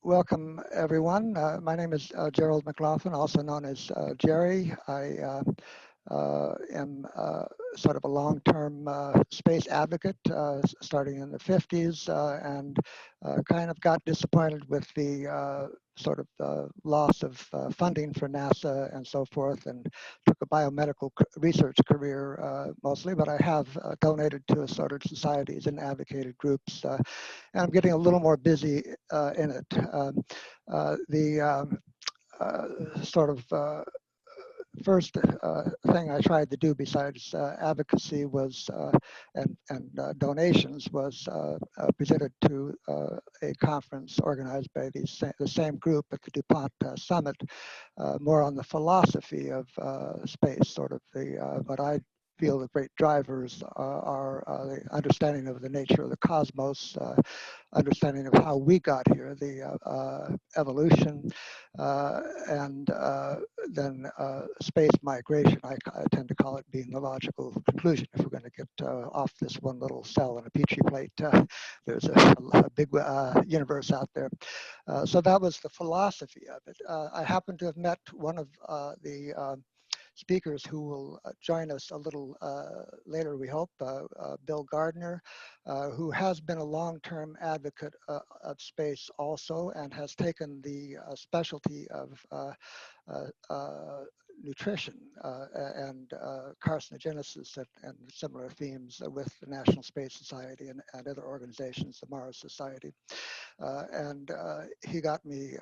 Welcome, everyone. My name is Gerald McLaughlin, also known as Jerry. I am sort of a long-term space advocate, starting in the 50s, and kind of got disappointed with the sort of loss of funding for NASA and so forth, and took a biomedical research career mostly, but I have donated to assorted societies and advocated groups, and I'm getting a little more busy in it. Sort of first thing I tried to do besides advocacy was and donations was presented to a conference organized by the same group at the DuPont Summit, more on the philosophy of space, sort of the what I feel the great drivers are the understanding of the nature of the cosmos, understanding of how we got here, the evolution, and then space migration. I tend to call it being the logical conclusion. If we're going to get off this one little cell in a petri plate, there's a big universe out there. So that was the philosophy of it. I happen to have met one of the speakers who will join us a little later, we hope, Bill Gardiner, who has been a long-term advocate of space also, and has taken the specialty of nutrition and carcinogenesis and similar themes with the National Space Society and other organizations, the MAARS Society. And he got me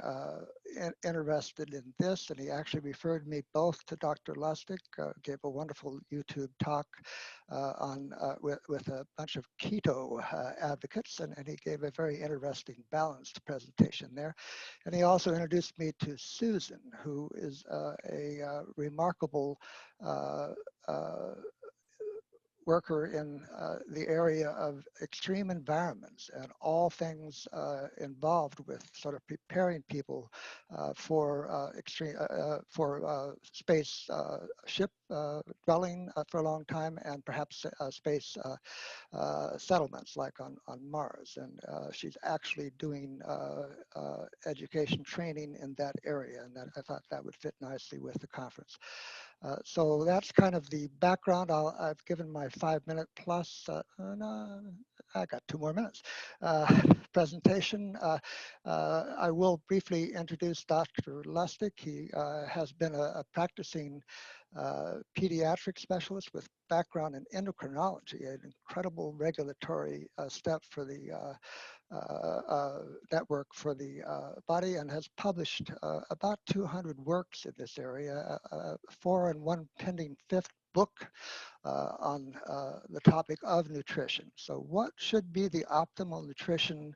interested in this, and he actually referred me both to Dr. Lustig, gave a wonderful YouTube talk with a bunch of keto advocates, and he gave a very interesting, balanced presentation there. And he also introduced me to Susan, who is a remarkable worker in the area of extreme environments and all things involved with sort of preparing people for extreme space ship dwelling for a long time, and perhaps space settlements like on Mars. And she's actually doing education training in that area, and that, I thought that would fit nicely with the conference. So that's kind of the background. I've given my 5-minute plus, no, I got 2 more minutes, presentation. I will briefly introduce Dr. Lustig. He has been a practicing pediatric specialist with background in endocrinology, an incredible regulatory step for the network for the body, and has published about 200 works in this area, 4 and 1 pending 5th book on the topic of nutrition. So what should be the optimal nutrition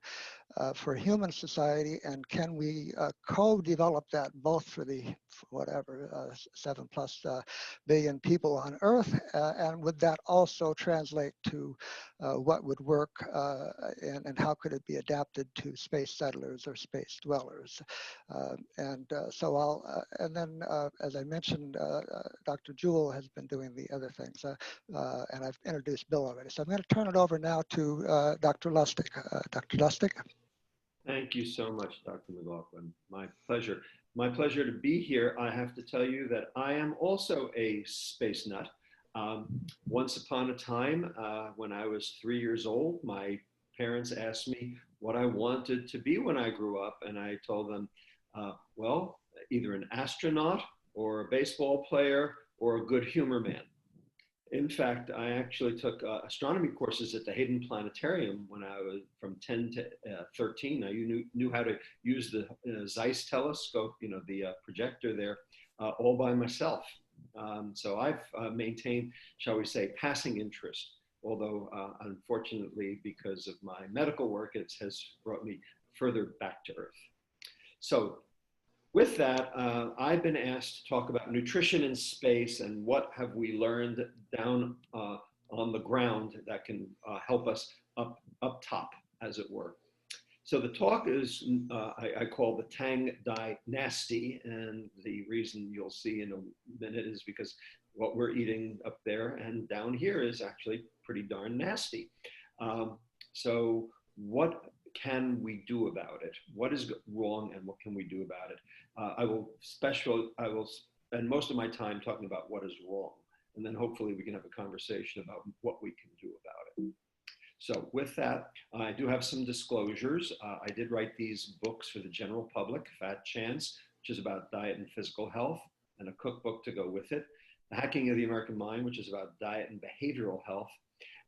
for human society, and can we co-develop that both for the whatever 7+ billion people on Earth, and would that also translate to what would work and how could it be adapted to space settlers or space dwellers? So I'll, and then as I mentioned, Dr. Jewell has been doing the other things, and I've introduced Bill already. So I'm going to turn it over now to Dr. Lustig. Dr. Lustig. Thank you so much, Dr. McLaughlin. My pleasure. My pleasure to be here. I have to tell you that I am also a space nut. Once upon a time, when I was 3 years old, my parents asked me what I wanted to be when I grew up, and I told them, well, either an astronaut or a baseball player or a good humor man. In fact, I actually took astronomy courses at the Hayden Planetarium when I was from 10 to 13. I knew how to use the Zeiss telescope, you know, the projector there, all by myself. So I've maintained, shall we say, passing interest, although unfortunately, because of my medical work, it has brought me further back to Earth. So with that, I've been asked to talk about nutrition in space and what have we learned down on the ground that can help us up top, as it were. So the talk is, I call the Tang Dy-nasty, and the reason you'll see in a minute is because what we're eating up there and down here is actually pretty darn nasty. So what can we do about it? What is wrong and what can we do about it? I will spend most of my time talking about what is wrong, and then hopefully we can have a conversation about what we can do about it. So with that, I do have some disclosures. I did write these books for the general public: Fat Chance, which is about diet and physical health, and a cookbook to go with it; The Hacking of the American Mind, which is about diet and behavioral health.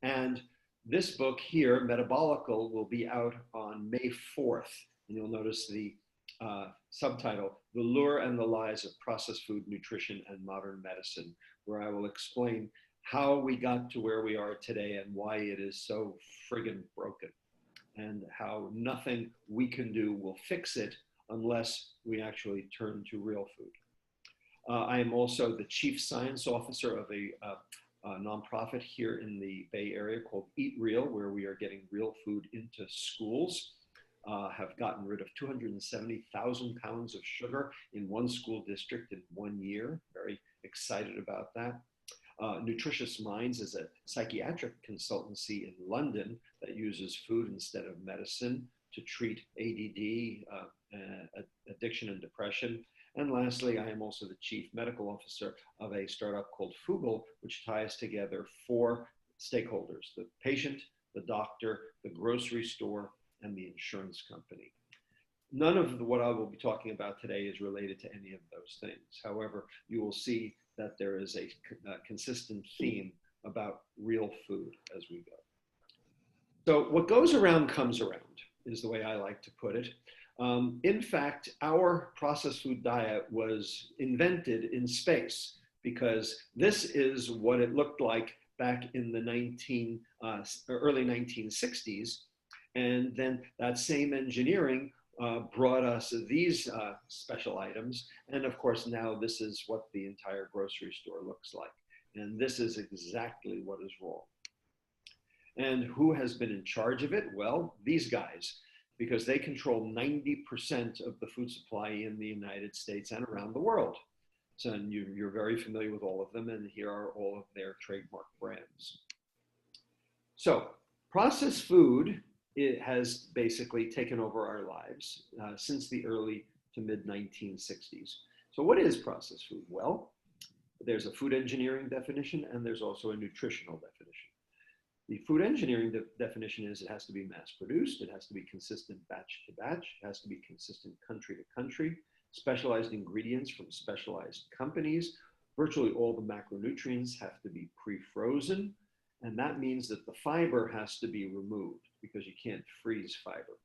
And this book here, Metabolic, will be out on May 4th. And you'll notice the subtitle, The Lure and the Lies of Processed Food, Nutrition, and Modern Medicine, where I will explain how we got to where we are today and why it is so friggin' broken, and how nothing we can do will fix it unless we actually turn to real food. I am also the Chief Science Officer of a nonprofit here in the Bay Area called Eat Real, where we are getting real food into schools. Have gotten rid of 270,000 pounds of sugar in one school district in 1 year. Very excited about that. Nutritious Minds is a psychiatric consultancy in London that uses food instead of medicine to treat ADD, addiction and depression. And lastly, I am also the Chief Medical Officer of a startup called Fugal, which ties together 4 stakeholders: the patient, the doctor, the grocery store, and the insurance company. None of what I will be talking about today is related to any of those things. However, you will see that there is a consistent theme about real food as we go. So what goes around comes around is the way I like to put it. In fact, our processed food diet was invented in space, because this is what it looked like back in the early 1960s. And then that same engineering brought us these special items. And of course, now this is what the entire grocery store looks like. And this is exactly what is wrong. And who has been in charge of it? Well, these guys, because they control 90% of the food supply in the United States and around the world. So you're very familiar with all of them, and here are all of their trademark brands. So processed food, it has basically taken over our lives since the early to mid 1960s. So what is processed food? Well, there's a food engineering definition, and there's also a nutritional definition. The food engineering definition is it has to be mass produced, it has to be consistent batch to batch, it has to be consistent country to country, specialized ingredients from specialized companies. Virtually all the macronutrients have to be pre-frozen, and that means that the fiber has to be removed, because you can't freeze fiber.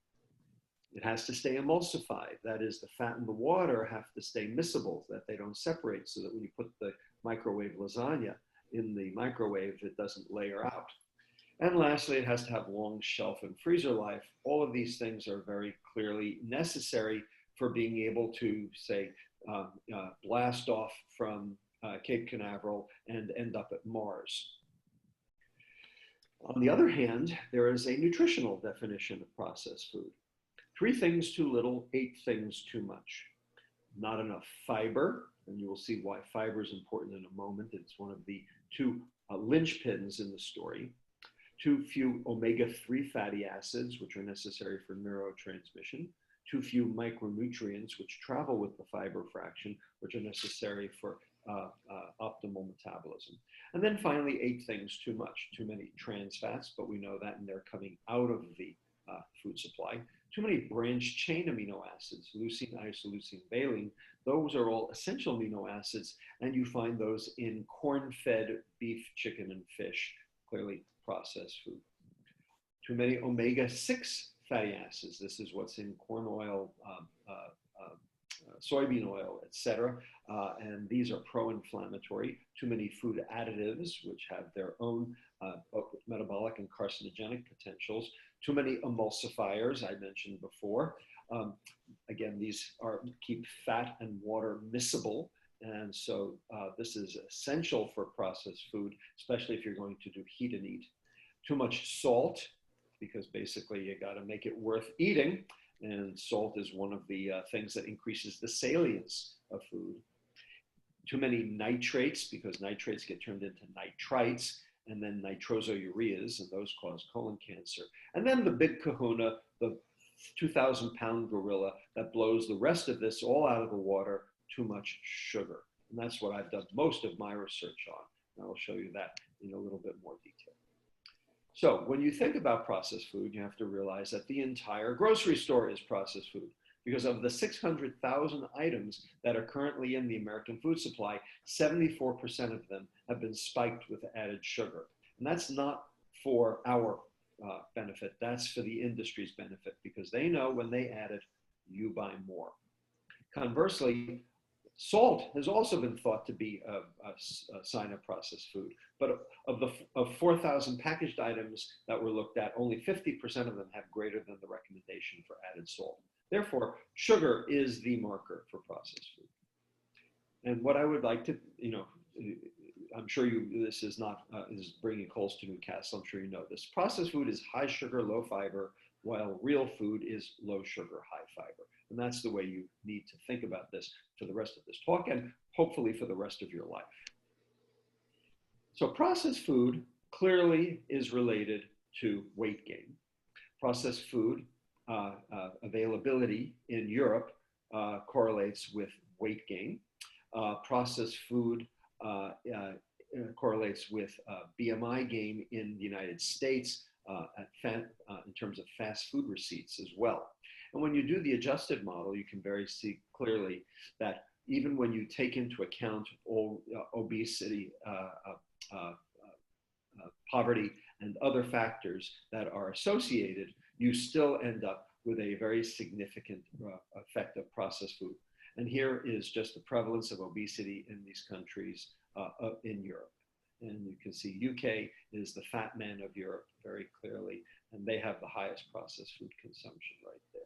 It has to stay emulsified. That is, the fat and the water have to stay miscible, that they don't separate, so that when you put the microwave lasagna in the microwave, it doesn't layer out. And lastly, it has to have long shelf and freezer life. All of these things are very clearly necessary for being able to, say, blast off from Cape Canaveral and end up at Mars. On the other hand, there is a nutritional definition of processed food. 3 things too little, 8 things too much. Not enough fiber, and you will see why fiber is important in a moment. It's one of the 2 linchpins in the story. Too few omega-3 fatty acids, which are necessary for neurotransmission. Too few micronutrients, which travel with the fiber fraction, which are necessary for optimal metabolism. And then finally, 8 things too much. Too many trans fats, but we know that, and they're coming out of the food supply. Too many branched chain amino acids, leucine, isoleucine, valine. Those are all essential amino acids, and you find those in corn-fed beef, chicken, and fish, clearly processed food. Too many omega-6 fatty acids. This is what's in corn oil, soybean oil, etc. And these are pro-inflammatory. Too many food additives, which have their own metabolic and carcinogenic potentials. Too many emulsifiers, I mentioned before. Again, these keep fat and water miscible. And so this is essential for processed food, especially if you're going to do heat and eat. Too much salt, because basically you got to make it worth eating. And salt is one of the things that increases the salience of food. Too many nitrates, because nitrates get turned into nitrites, and then nitrosoureas, and those cause colon cancer. And then the big kahuna, the 2,000-pound gorilla that blows the rest of this all out of the water, too much sugar. And that's what I've done most of my research on. And I'll show you that in a little bit more detail. So when you think about processed food, you have to realize that the entire grocery store is processed food. Because of the 600,000 items that are currently in the American food supply, 74% of them have been spiked with added sugar. And that's not for our benefit, that's for the industry's benefit, because they know when they add it, you buy more. Conversely, salt has also been thought to be a sign of processed food, but of 4,000 packaged items that were looked at, only 50% of them have greater than the recommendation for added salt. Therefore, sugar is the marker for processed food. And what I would like to, I'm sure this is not, is bringing coals to Newcastle, I'm sure you know this. Processed food is high sugar, low fiber, while real food is low sugar, high fiber. And that's the way you need to think about this for the rest of this talk and hopefully for the rest of your life. So processed food clearly is related to weight gain. Processed food availability in Europe correlates with weight gain. Processed food correlates with BMI gain in the United States in terms of fast food receipts as well. And when you do the adjusted model, you can see clearly that even when you take into account all obesity, poverty, and other factors that are associated, you still end up with a very significant effect of processed food. And here is just the prevalence of obesity in these countries in Europe. And you can see UK is the fat man of Europe very clearly, and they have the highest processed food consumption right there.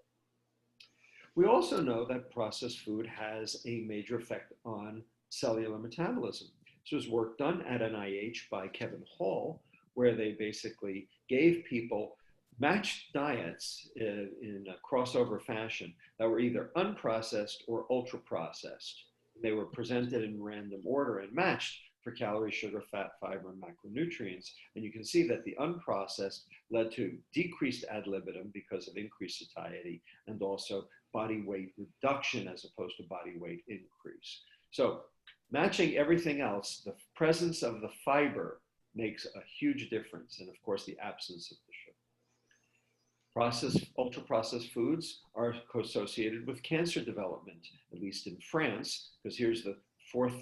We also know that processed food has a major effect on cellular metabolism. This was work done at NIH by Kevin Hall, where they basically gave people matched diets in a crossover fashion that were either unprocessed or ultra-processed. They were presented in random order and matched for calorie, sugar, fat, fiber, and macronutrients. And you can see that the unprocessed led to decreased ad libitum because of increased satiety and also body weight reduction as opposed to body weight increase. So matching everything else, the presence of the fiber makes a huge difference, and of course the absence of the sugar. Ultra-processed foods are associated with cancer development, at least in France, because here's the fourth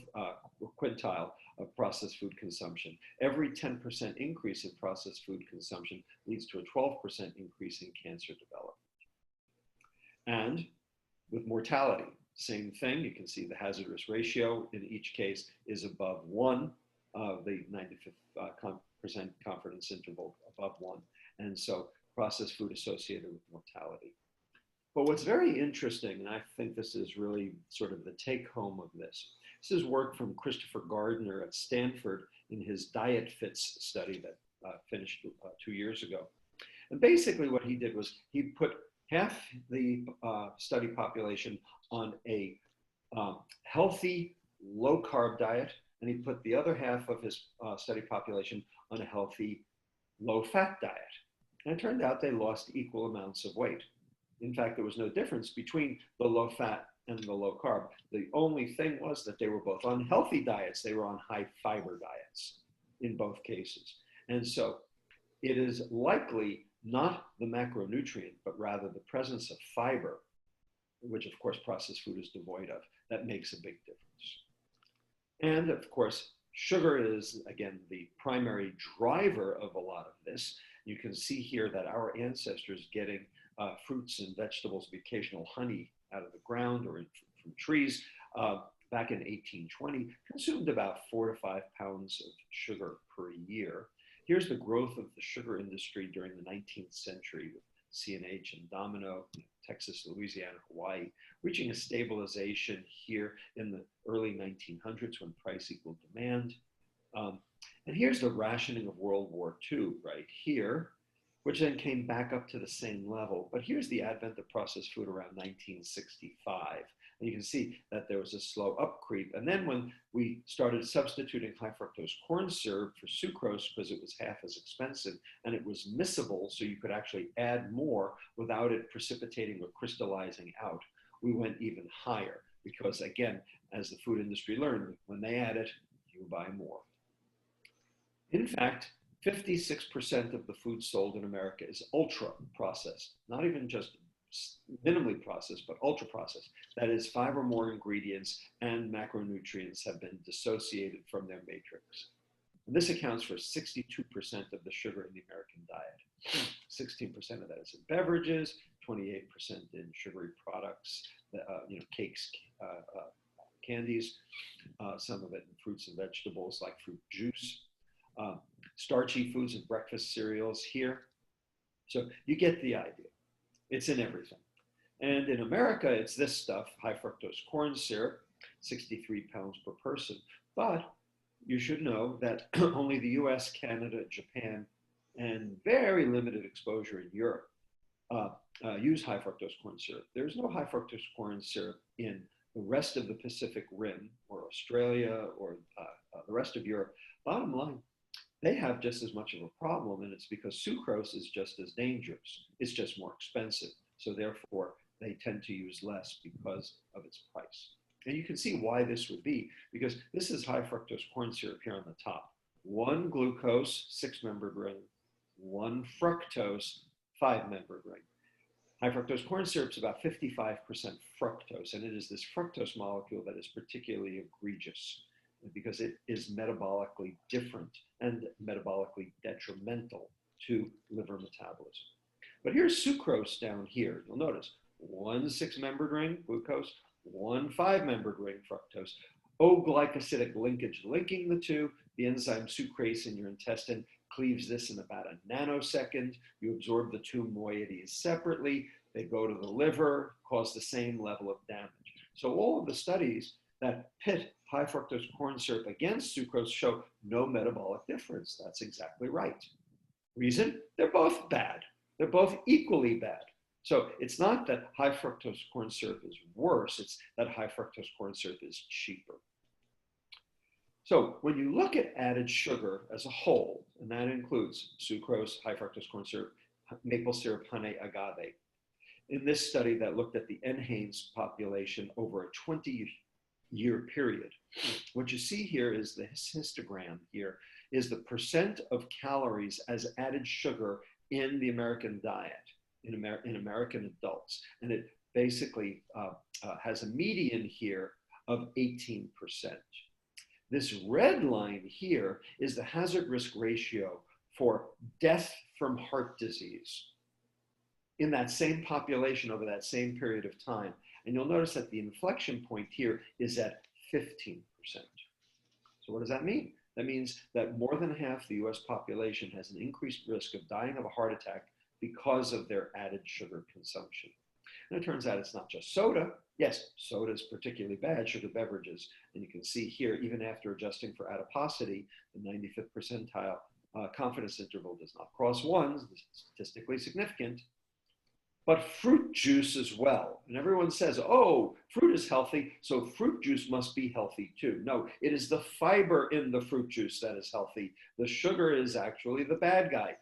quintile of processed food consumption. Every 10% increase in processed food consumption leads to a 12% increase in cancer development. And with mortality, same thing. You can see the hazardous ratio in each case is above 1, the 95% confidence interval above 1. And so processed food associated with mortality. But what's very interesting, and I think this is really sort of the take home of this, this is work from Christopher Gardiner at Stanford in his Diet Fits study that finished 2 years ago. And basically what he did was he put half the study population on a healthy, low-carb diet, and he put the other half of his study population on a healthy, low-fat diet. And it turned out they lost equal amounts of weight. In fact, there was no difference between the low-fat and the low-carb. The only thing was that they were both on healthy diets. They were on high-fiber diets in both cases. And so it is likely not the macronutrient, but rather the presence of fiber, which of course processed food is devoid of, that makes a big difference. And of course, sugar is, again, the primary driver of a lot of this. You can see here that our ancestors getting fruits and vegetables, occasional honey out of the ground or from trees back in 1820 consumed about 4 to 5 pounds of sugar per year. Here's the growth of the sugar industry during the 19th century with C&H and Domino, Texas, Louisiana, Hawaii, reaching a stabilization here in the early 1900s when price equaled demand. And here's the rationing of World War II right here. which then came back up to the same level. But here's the advent of processed food around 1965. And you can see that there was a slow up creep. And then when we started substituting high fructose corn syrup for sucrose because it was half as expensive and it was miscible, so you could actually add more without it precipitating or crystallizing out, we went even higher because, again, as the food industry learned, when they add it, you buy more. In fact, 56% of the food sold in America is ultra processed, not even just minimally processed, but ultra processed. That is, 5 or more ingredients and macronutrients have been dissociated from their matrix. And this accounts for 62% of the sugar in the American diet. 16% of that is in beverages, 28% in sugary products, cakes, candies, some of it in fruits and vegetables like fruit juice, starchy foods and breakfast cereals here. So you get the idea. It's in everything. And in America, it's this stuff, high fructose corn syrup, 63 pounds per person. But you should know that only the US, Canada, Japan, and very limited exposure in Europe use high fructose corn syrup. There's no high fructose corn syrup in the rest of the Pacific Rim or Australia or the rest of Europe. Bottom line, they have just as much of a problem, and it's because sucrose is just as dangerous. It's just more expensive. So therefore, they tend to use less because of its price. And you can see why this would be, because this is high fructose corn syrup here on the top. 1 glucose, 6-membered ring, 1 fructose, 5-membered ring. High fructose corn syrup is about 55% fructose, and it is this fructose molecule that is particularly egregious because it is metabolically different and metabolically detrimental to liver metabolism. But here's sucrose down here. You'll notice 1 6-membered ring, glucose, 1 5-membered ring, fructose. O-glycosidic linkage linking the two. The enzyme sucrase in your intestine cleaves this in about a nanosecond. You absorb the two moieties separately. They go to the liver, cause the same level of damage. So all of the studies that pit high fructose corn syrup against sucrose show no metabolic difference. That's exactly right. Reason? They're both bad. They're both equally bad. So it's not that high fructose corn syrup is worse, it's that high fructose corn syrup is cheaper. So when you look at added sugar as a whole, and that includes sucrose, high fructose corn syrup, maple syrup, honey, agave, in this study that looked at the NHANES population over a 20-year period, what you see here is the histogram here is the percent of calories as added sugar in the American diet, in American adults. And it basically has a median here of 18%. This red line here is the hazard risk ratio for death from heart disease in that same population over that same period of time. And you'll notice that the inflection point here is at 15%. So what does that mean? That means that more than half the US population has an increased risk of dying of a heart attack because of their added sugar consumption. And it turns out it's not just soda. Yes, soda is particularly bad, sugar beverages. And you can see here, even after adjusting for adiposity, the 95th percentile confidence interval does not cross 1, this is statistically significant. But fruit juice as well. And everyone says, oh, fruit is healthy, so fruit juice must be healthy too. No, it is the fiber in the fruit juice that is healthy. The sugar is actually the bad guy.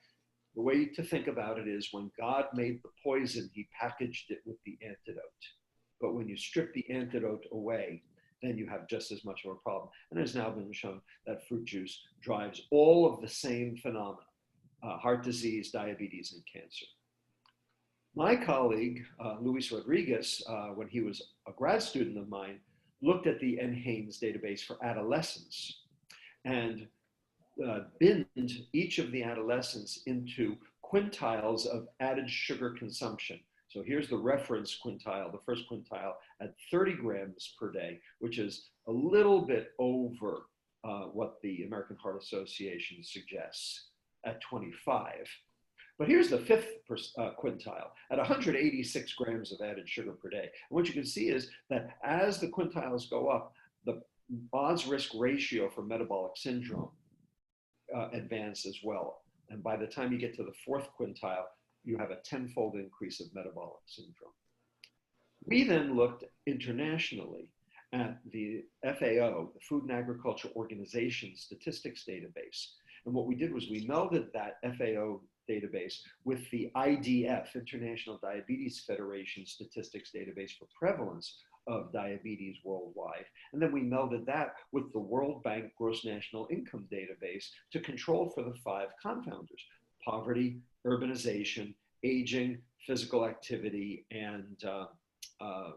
The way to think about it is when God made the poison, he packaged it with the antidote. But when you strip the antidote away, then you have just as much of a problem. And it has now been shown that fruit juice drives all of the same phenomena, heart disease, diabetes, and cancer. My colleague, Luis Rodriguez, when he was a grad student of mine, looked at the NHANES database for adolescents and binned each of the adolescents into quintiles of added sugar consumption. So here's the reference quintile, the first quintile at 30 grams per day, which is a little bit over what the American Heart Association suggests at 25. But here's the fifth quintile at 186 grams of added sugar per day. And what you can see is that as the quintiles go up, the odds risk ratio for metabolic syndrome advance as well. And by the time you get to the fourth quintile, you have a 10-fold increase of metabolic syndrome. We then looked internationally at the FAO, the Food and Agriculture Organization statistics database. And what we did was we melded that FAO database with the IDF, International Diabetes Federation statistics database for prevalence of diabetes worldwide. And then we melded that with the World Bank Gross National Income database to control for the 5 confounders: poverty, urbanization, aging, physical activity, and what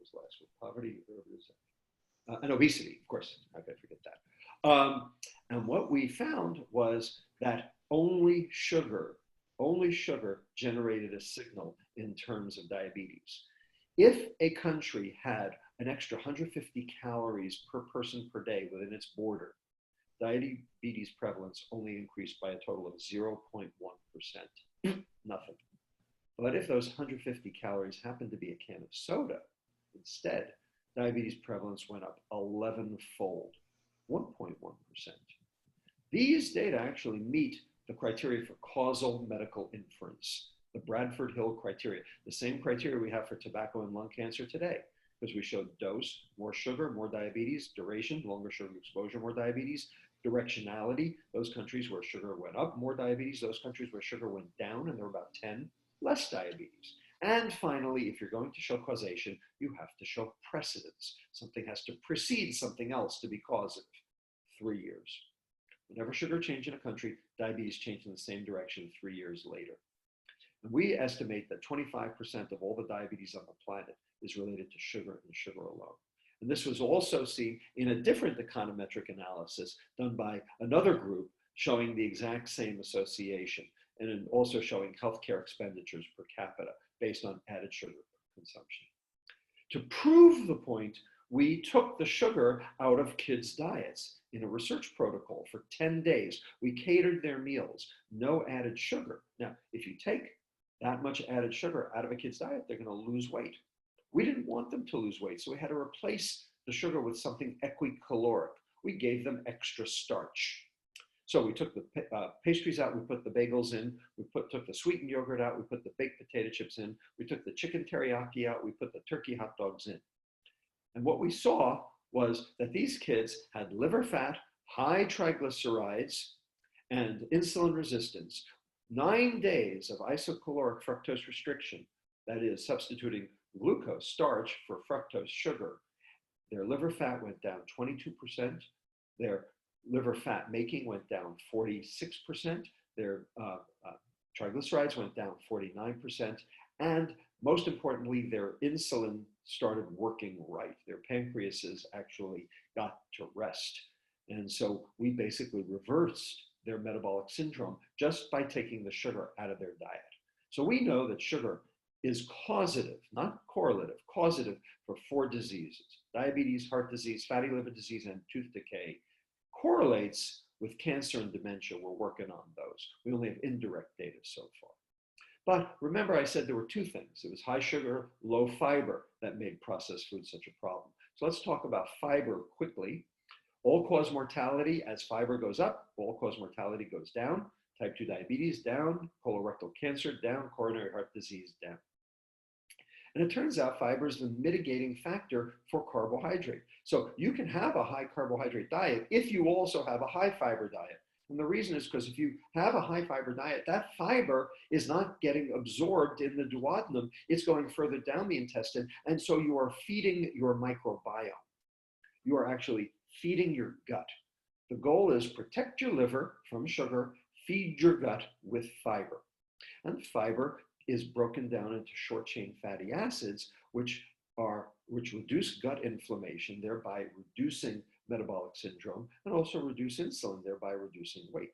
was the last one? Poverty, urbanization, and obesity, of course. How could I forget that? And what we found was that only sugar generated a signal in terms of diabetes. If a country had an extra 150 calories per person per day within its border, diabetes prevalence only increased by a total of 0.1%. Nothing. But if those 150 calories happened to be a can of soda, instead, diabetes prevalence went up 11-fold, 1.1%. These data actually meet the criteria for causal medical inference, the Bradford Hill criteria, the same criteria we have for tobacco and lung cancer today, because we showed dose, more sugar, more diabetes, duration, longer sugar exposure, more diabetes, directionality, those countries where sugar went up, more diabetes, those countries where sugar went down, and there were about 10, less diabetes. And finally, if you're going to show causation, you have to show precedence. Something has to precede something else to be causative. 3 years. Whenever sugar changed in a country, diabetes changed in the same direction 3 years later. And we estimate that 25% of all the diabetes on the planet is related to sugar and sugar alone. And this was also seen in a different econometric analysis done by another group showing the exact same association, and also showing healthcare expenditures per capita based on added sugar consumption. To prove the point, we took the sugar out of kids' diets in a research protocol for 10 days. We catered their meals, no added sugar. Now, if you take that much added sugar out of a kid's diet, they're going to lose weight. We didn't want them to lose weight, so we had to replace the sugar with something equicaloric. We gave them extra starch. So we took the pastries out, we put the bagels in, took the sweetened yogurt out, we put the baked potato chips in, we took the chicken teriyaki out, we put the turkey hot dogs in. And what we saw was that these kids had liver fat, high triglycerides, and insulin resistance. 9 days of isocaloric fructose restriction, that is substituting glucose, starch, for fructose, sugar. Their liver fat went down 22%. Their liver fat making went down 46%. Their triglycerides went down 49%. And most importantly, their insulin started working right. Their pancreases actually got to rest. And so we basically reversed their metabolic syndrome just by taking the sugar out of their diet. So we know that sugar is causative, not correlative, causative for 4 diseases: diabetes, heart disease, fatty liver disease, and tooth decay. Correlates with cancer and dementia. We're working on those. We only have indirect data so far. But remember, I said there were 2 things. It was high sugar, low fiber that made processed food such a problem. So let's talk about fiber quickly. All-cause mortality, as fiber goes up, all-cause mortality goes down. Type 2 diabetes, down. Colorectal cancer, down. Coronary heart disease, down. And it turns out fiber is the mitigating factor for carbohydrate. So you can have a high carbohydrate diet if you also have a high fiber diet. And the reason is because if you have a high fiber diet, that fiber is not getting absorbed in the duodenum, it's going further down the intestine. And so you are feeding your microbiome. You are actually feeding your gut. The goal is protect your liver from sugar, feed your gut with fiber. And fiber is broken down into short chain fatty acids, which reduce gut inflammation, thereby reducing metabolic syndrome, and also reduce insulin, thereby reducing weight.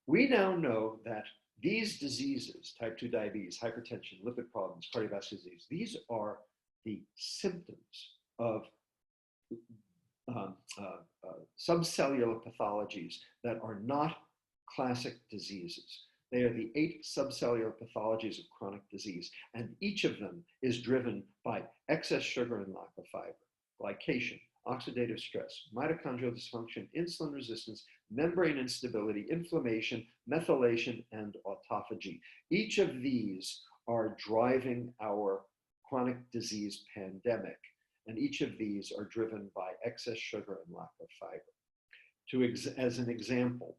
We now know that these diseases, type 2 diabetes, hypertension, lipid problems, cardiovascular disease, these are the symptoms of subcellular pathologies that are not classic diseases. They are the 8 subcellular pathologies of chronic disease, and each of them is driven by excess sugar and lack of fiber: glycation, oxidative stress, mitochondrial dysfunction, insulin resistance, membrane instability, inflammation, methylation, and autophagy. Each of these are driving our chronic disease pandemic, and each of these are driven by excess sugar and lack of fiber. As an example,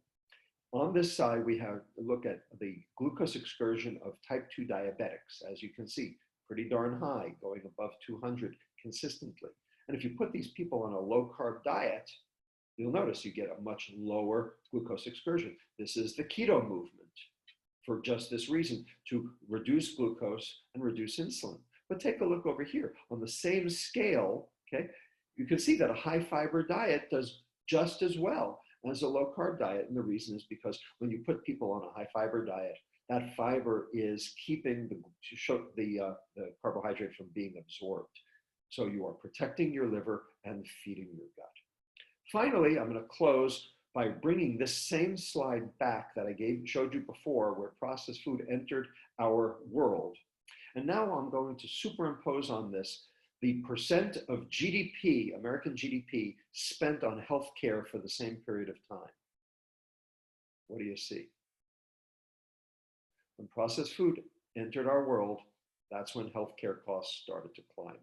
on this side, we have a look at the glucose excursion of type 2 diabetics. As you can see, pretty darn high, going above 200 consistently. And if you put these people on a low-carb diet, you'll notice you get a much lower glucose excursion. This is the keto movement for just this reason, to reduce glucose and reduce insulin. But take a look over here. On the same scale, okay, you can see that a high-fiber diet does just as well as a low-carb diet. And the reason is because when you put people on a high-fiber diet, that fiber is keeping the carbohydrate from being absorbed. So you are protecting your liver and feeding your gut. Finally, I'm going to close by bringing this same slide back that I showed you before, where processed food entered our world. And now I'm going to superimpose on this the percent of GDP, American GDP, spent on healthcare for the same period of time. What do you see? When processed food entered our world, that's when healthcare costs started to climb.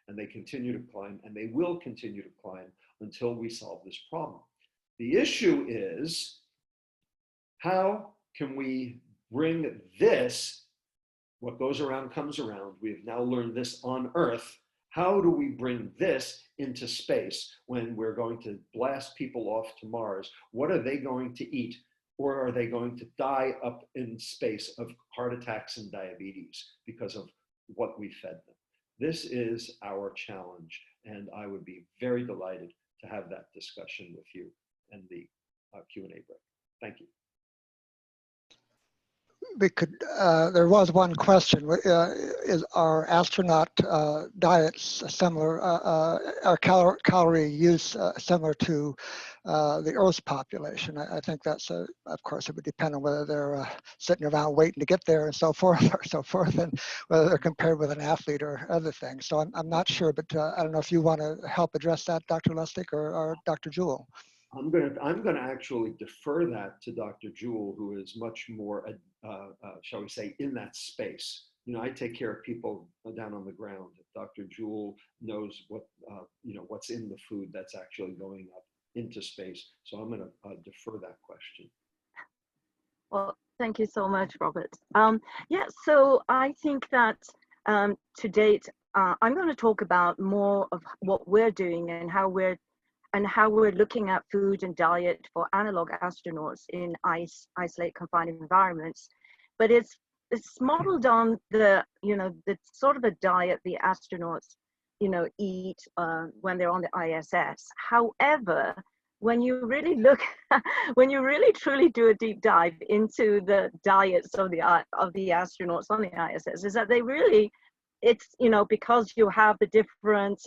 And they continue to climb, and they will continue to climb until we solve this problem. The issue is, how can we bring this, what goes around comes around, we have now learned this on Earth, how do we bring this into space when we're going to blast people off to Mars? What are they going to eat? Or are they going to die up in space of heart attacks and diabetes because of what we fed them? This is our challenge, and I would be very delighted to have that discussion with you in the Q&A break. Thank you. We could, there was one question, is our astronaut diets similar, our calorie use similar to the Earth's population? I think that's, of course, it would depend on whether they're sitting around waiting to get there and so forth, and whether they're compared with an athlete or other things. So I'm not sure, but I don't know if you want to help address that, Dr. Lustig or Dr. Jewell. I'm gonna actually defer that to Dr. Jewell, who is much more, shall we say, in that space. You know, I take care of people down on the ground. Dr. Jewell knows what, you know, what's in the food that's actually going up into space. So I'm gonna defer that question. Well, thank you so much, Robert. Yeah, so I think that to date, I'm going to talk about more of what we're doing and how we're looking at food and diet for analog astronauts in isolated confined environments. But it's modeled on the, you know, the sort of a diet the astronauts, you know, eat when they're on the ISS. However, when you really look, when you really truly do a deep dive into the diets of the astronauts on the ISS, is that they really, it's, you know, because you have the different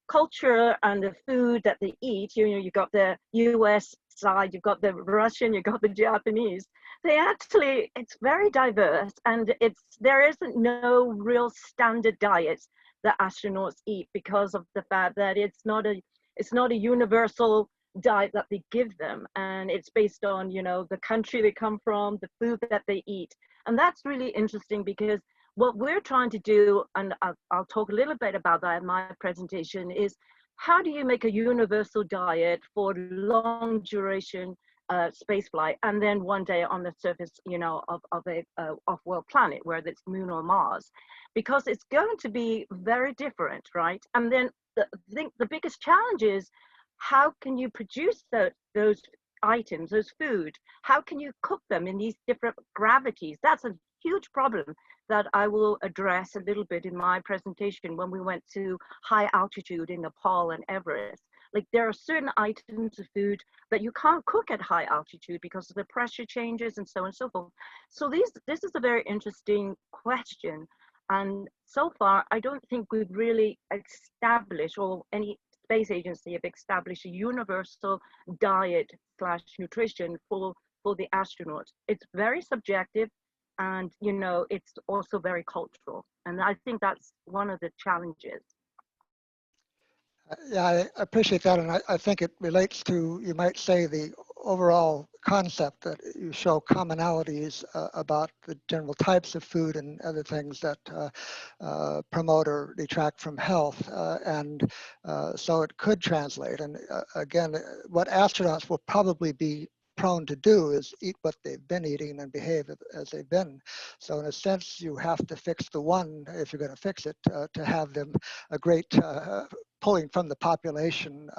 culture and the food that they eat, you know, you've got the US side, you've got the Russian, you've got the Japanese. They actually, it's very diverse, and there isn't no real standard diets that astronauts eat, because of the fact that it's not a universal diet that they give them, and it's based on, you know, the country they come from, the food that they eat. And that's really interesting, because what we're trying to do, and I'll talk a little bit about that in my presentation, is how do you make a universal diet for long duration space flight, and then one day on the surface, you know, of a off-world planet, whether it's Moon or Mars, because it's going to be very different, right? And then I think the biggest challenge is, how can you produce those items, those food? How can you cook them in these different gravities? That's a huge problem that I will address a little bit in my presentation when we went to high altitude in Nepal and Everest. Like, there are certain items of food that you can't cook at high altitude because of the pressure changes and so on and so forth. So this is a very interesting question. And so far, I don't think we've really established, or any space agency have established, a universal diet / nutrition for the astronauts. It's very subjective, and, you know, it's also very cultural. And I think that's one of the challenges. Yeah, I appreciate that, and I think it relates to, you might say, the overall concept that you show commonalities about the general types of food and other things that promote or detract from health, and so it could translate. And again, what astronauts will probably be prone to do is eat what they've been eating and behave as they've been. So in a sense, you have to fix the one, if you're going to fix it, to have them a great pulling from the population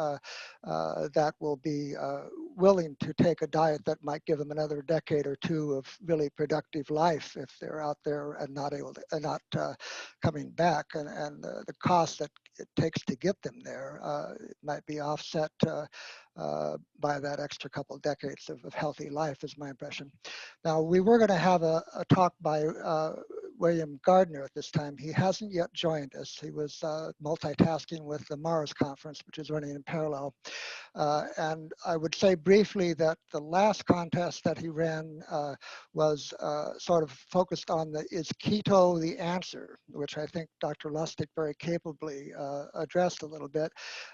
that will be willing to take a diet that might give them another decade or two of really productive life if they're out there and not able to, not coming back, and the cost that it takes to get them there might be offset by that extra couple of decades of healthy life, is my impression. Now, we were going to have a talk by William Gardiner at this time. He hasn't yet joined us. He was multitasking with the MAARS conference, which is running in parallel. And I would say briefly that the last contest that he ran was sort of focused on is keto the answer, which I think Dr. Lustig very capably addressed a little bit.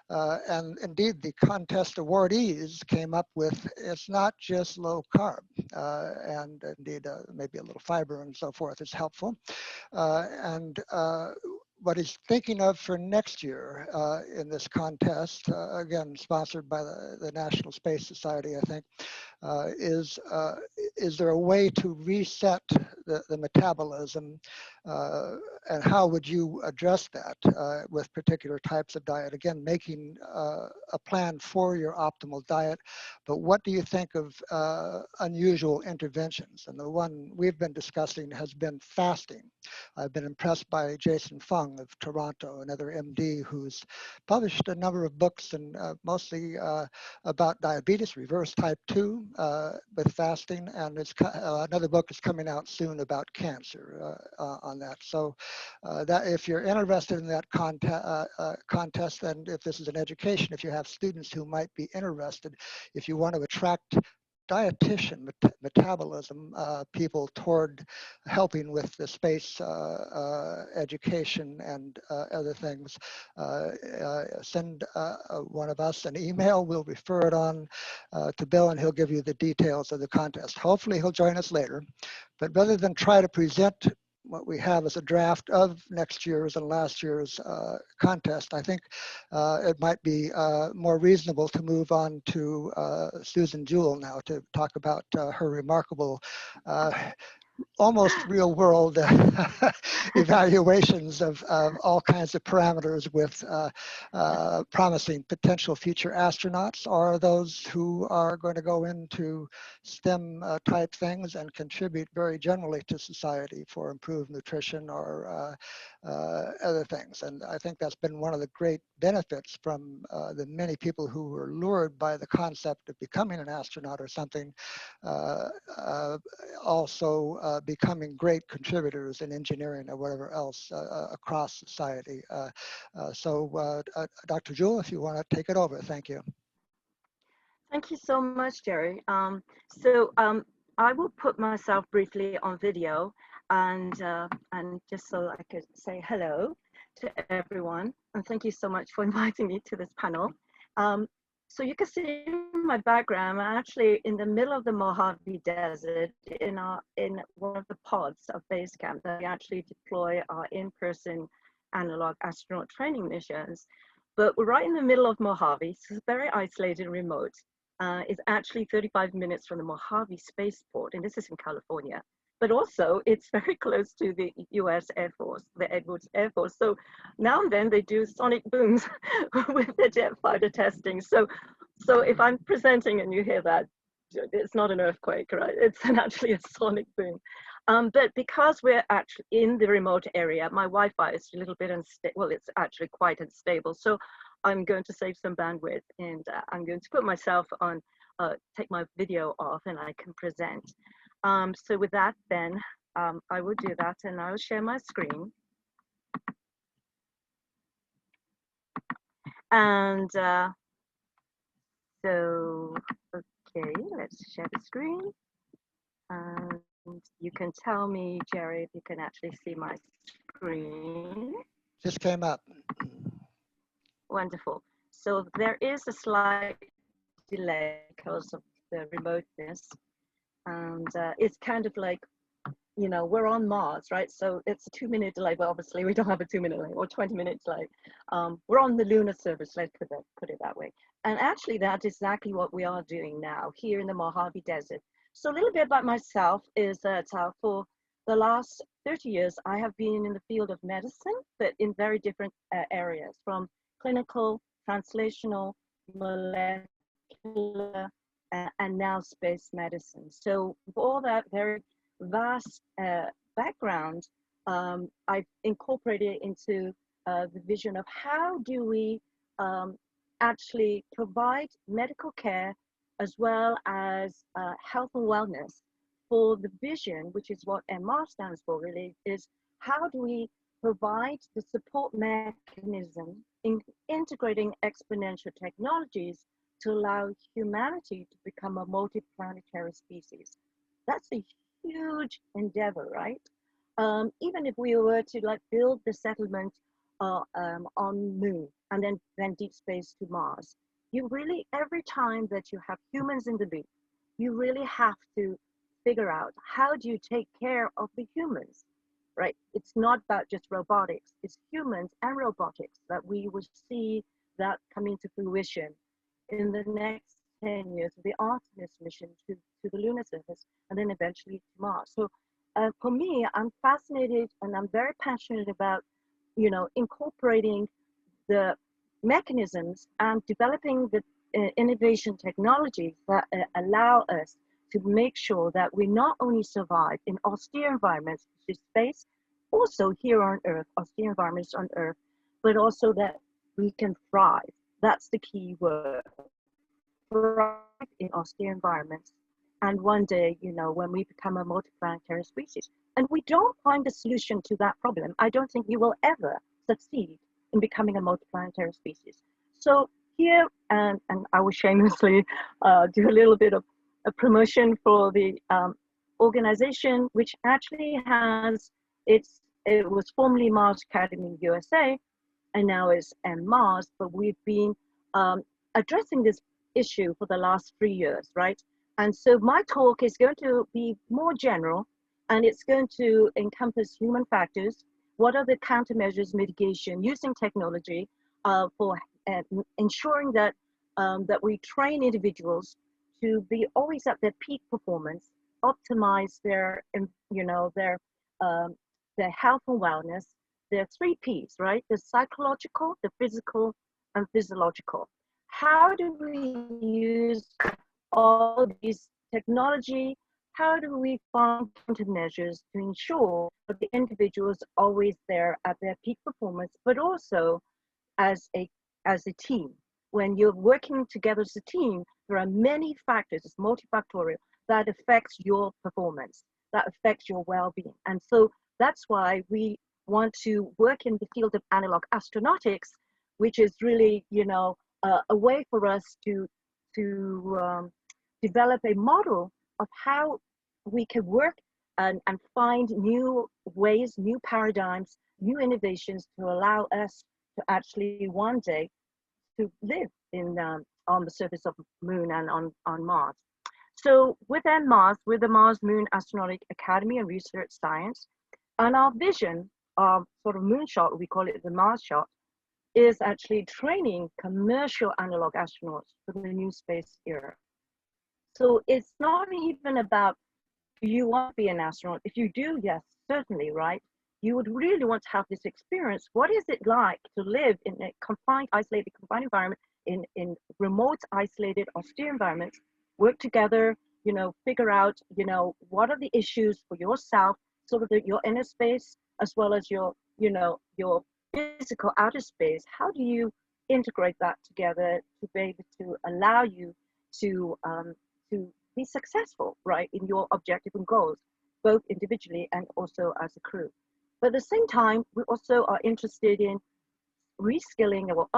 And indeed, the contest awardees came up with, it's not just low carb, and indeed maybe a little fiber and so forth is helpful. And what he's thinking of for next year in this contest, again, sponsored by the National Space Society, I think, is there a way to reset the metabolism, and how would you address that with particular types of diet? Again, making a plan for your optimal diet, but what do you think of unusual interventions? And the one we've been discussing has been fasting. I've been impressed by Jason Fung of Toronto, another MD who's published a number of books, and mostly about diabetes, reverse type 2 with fasting, and it's another book is coming out soon about cancer on that. So that if you're interested in that contest, and if this is an education, if you have students who might be interested, if you want to attract dietitian metabolism people toward helping with the space education and other things, send one of us an email. We'll refer it on to Bill, and he'll give you the details of the contest. Hopefully he'll join us later, but rather than try to present what we have as a draft of next year's and last year's contest, I think it might be more reasonable to move on to Susan Jewell now to talk about her remarkable almost real world evaluations of all kinds of parameters with promising potential future astronauts, or those who are going to go into STEM type things and contribute very generally to society for improved nutrition or other things. And I think that's been one of the great benefits from the many people who were lured by the concept of becoming an astronaut or something, also becoming great contributors in engineering or whatever else across society. So Dr. Jewell, if you want to take it over, thank you. Thank you so much, Jerry. I will put myself briefly on video, and just so I could say hello to everyone. And thank you so much for inviting me to this panel. So you can see my background. I'm actually in the middle of the Mojave Desert in one of the pods of base camp that we actually deploy our in-person analog astronaut training missions. But we're right in the middle of Mojave, so it's very isolated and remote. It's actually 35 minutes from the Mojave Spaceport, and this is in California. But also, it's very close to the US Air Force, the Edwards Air Force. So now and then they do sonic booms with the jet fighter testing. So if I'm presenting and you hear that, it's not an earthquake, right? It's actually a sonic boom. But because we're actually in the remote area, my Wi-Fi is a little bit unstable. Well, it's actually quite unstable. So I'm going to save some bandwidth, and I'm going to put myself on, take my video off, and I can present. So with that, then I will do that, and I'll share my screen. And so, okay, let's share the screen. And you can tell me, Jerry, if you can actually see my screen. Just came up. Wonderful. So there is a slight delay because of the remoteness, and it's kind of like, you know, we're on Mars, right? So it's a 2-minute delay, but obviously we don't have a 2-minute delay or 20 minutes delay. We're on the lunar surface, let's put it that way. And actually that's exactly what we are doing now here in the Mojave Desert. So a little bit about myself is that for the last 30 years, I have been in the field of medicine, but in very different areas, from clinical, translational, molecular, and now space medicine. So for all that very vast background, I've incorporated into the vision of how do we actually provide medical care as well as health and wellness for the vision, which is what MMAARS stands for really, is how do we provide the support mechanism in integrating exponential technologies to allow humanity to become a multi-planetary species. That's a huge endeavor, right? Even if we were to like build the settlement on Moon and then deep space to Mars, you really, every time that you have humans in the loop, you really have to figure out how do you take care of the humans, right? It's not about just robotics, it's humans and robotics that we will see that coming to fruition in the next 10 years of the Artemis mission to the lunar surface and then eventually to Mars. So for me, I'm fascinated and I'm very passionate about, you know, incorporating the mechanisms and developing the innovation technologies that allow us to make sure that we not only survive in austere environments, which is space, also here on Earth, austere environments on Earth, but also that we can thrive. That's the key word. Thrive in austere environments. And one day, you know, when we become a multiplanetary species, and we don't find a solution to that problem, I don't think you will ever succeed in becoming a multiplanetary species. So here, and I will shamelessly do a little bit of a promotion for the organization, which actually has, it was formerly Mars Academy USA, and now is MMAARS, but we've been addressing this issue for the last 3 years, right? And so my talk is going to be more general, and it's going to encompass human factors. What are the countermeasures, mitigation, using technology for ensuring that that we train individuals to be always at their peak performance, optimize their, you know, their health and wellness. There are 3 P's, right? The psychological, the physical, and physiological. How do we use all these technology? How do we find countermeasures to ensure that the individuals are always there at their peak performance, but also as a team? When you're working together as a team, there are many factors, it's multifactorial, that affects your performance, that affects your well-being. And so that's why we want to work in the field of analog astronautics, which is really, you know, a way for us to develop a model of how we can work and find new ways, new paradigms, new innovations to allow us to actually one day to live in on the surface of the Moon and on Mars. So with MMAARS, with the Mars Moon Astronaut Academy and Research Science, and our vision of sort of moonshot, we call it the Mars shot, is actually training commercial analog astronauts for the new space era. So it's not even about, do you want to be an astronaut? If you do, yes, certainly, right? You would really want to have this experience. What is it like to live in a confined, isolated, confined environment, in remote, isolated, austere environments, work together, you know, figure out, you know, what are the issues for yourself, sort of your inner space, as well as your, you know, your physical outer space. How do you integrate that together to be able to allow you to be successful, right, in your objective and goals, both individually and also as a crew? But at the same time, we also are interested in reskilling or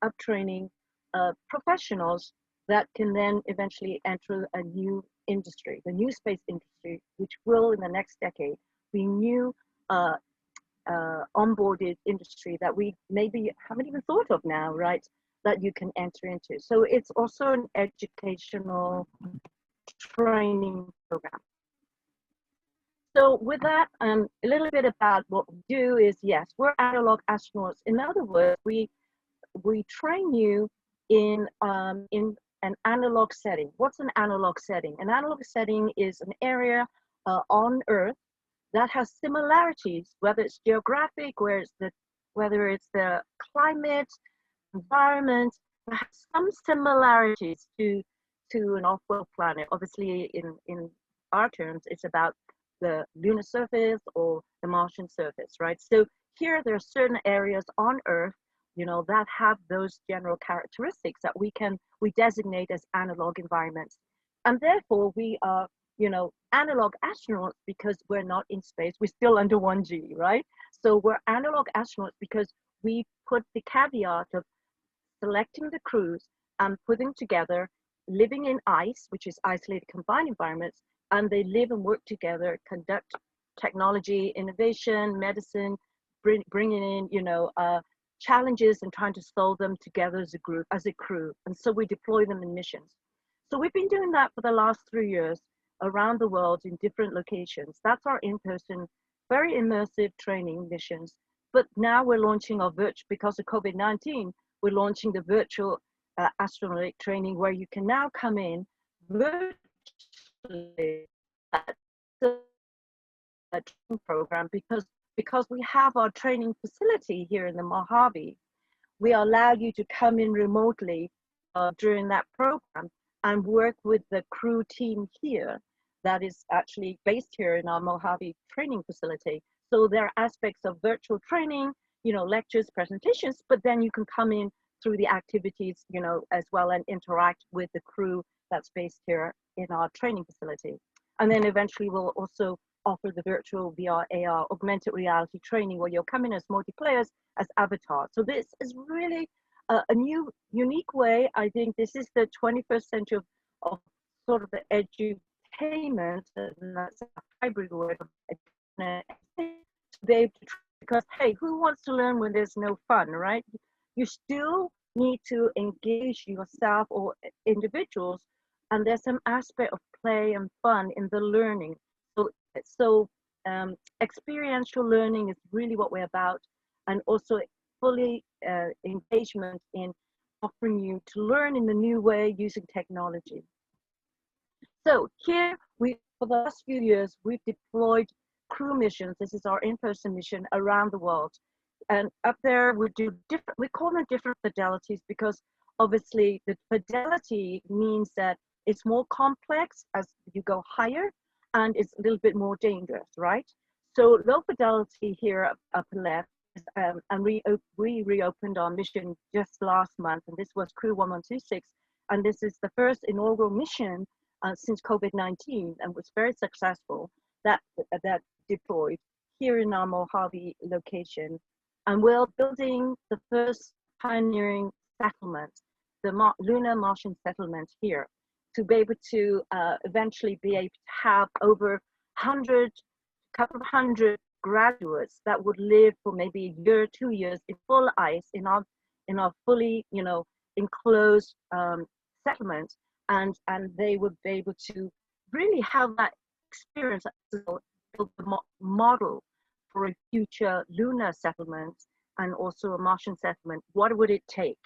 uptraining professionals that can then eventually enter a new industry, the new space industry, which will in the next decade be new onboarded industry that we maybe haven't even thought of now, right? That you can enter into. So it's also an educational training program. So with that, a little bit about what we do is, yes, we're analog astronauts. In other words, we train you in an analog setting. What's an analog setting? An analog setting is an area on Earth that has similarities, whether it's geographic, whether it's the climate, environment, that has some similarities to an off-world planet. Obviously, in our terms, it's about the lunar surface or the Martian surface, right? So here there are certain areas on Earth, you know, that have those general characteristics that we designate as analog environments. And therefore we are, you know, analog astronauts because we're not in space, we're still under 1G, right? So we're analog astronauts because we put the caveat of selecting the crews and putting together, living in ice, which is isolated confined environments, and they live and work together, conduct technology, innovation, medicine, bringing in, you know, challenges and trying to solve them together as a group, as a crew. And so we deploy them in missions. So we've been doing that for the last 3 years around the world in different locations. That's our in-person, very immersive training missions. But now we're launching our virtual, because of COVID-19, we're launching the virtual astronautic training where you can now come in virtually at the training program because we have our training facility here in the Mojave. We allow you to come in remotely during that program and work with the crew team here that is actually based here in our Mojave training facility. So there are aspects of virtual training, you know, lectures, presentations, but then you can come in through the activities, you know, as well, and interact with the crew that's based here in our training facility. And then eventually we'll also offer the virtual VR, AR, augmented reality training where you'll come in as multiplayers, as avatars. So this is really a new, unique way. I think this is the 21st century of sort of the edutainment, and that's a hybrid word of because, hey, who wants to learn when there's no fun, right? You still need to engage yourself or individuals, and there's some aspect of play and fun in the learning. So experiential learning is really what we're about, and also fully engagement in offering you to learn in a new way using technology. So here, for the last few years, we've deployed crew missions. This is our in-person mission around the world. And up there, we call them different fidelities because obviously the fidelity means that it's more complex as you go higher, and it's a little bit more dangerous, right? So low fidelity here up left, and we reopened our mission just last month, and this was Crew 1126, and this is the first inaugural mission since COVID-19, and was very successful, that deployed here in our Mojave location. And we're building the first pioneering settlement, the lunar Martian settlement here, to be able to eventually be able to have over couple of hundred graduates that would live for maybe a year, 2 years in full ice in our fully, you know, enclosed settlement, and they would be able to really have that experience, build the model for a future lunar settlement and also a Martian settlement. What would it take,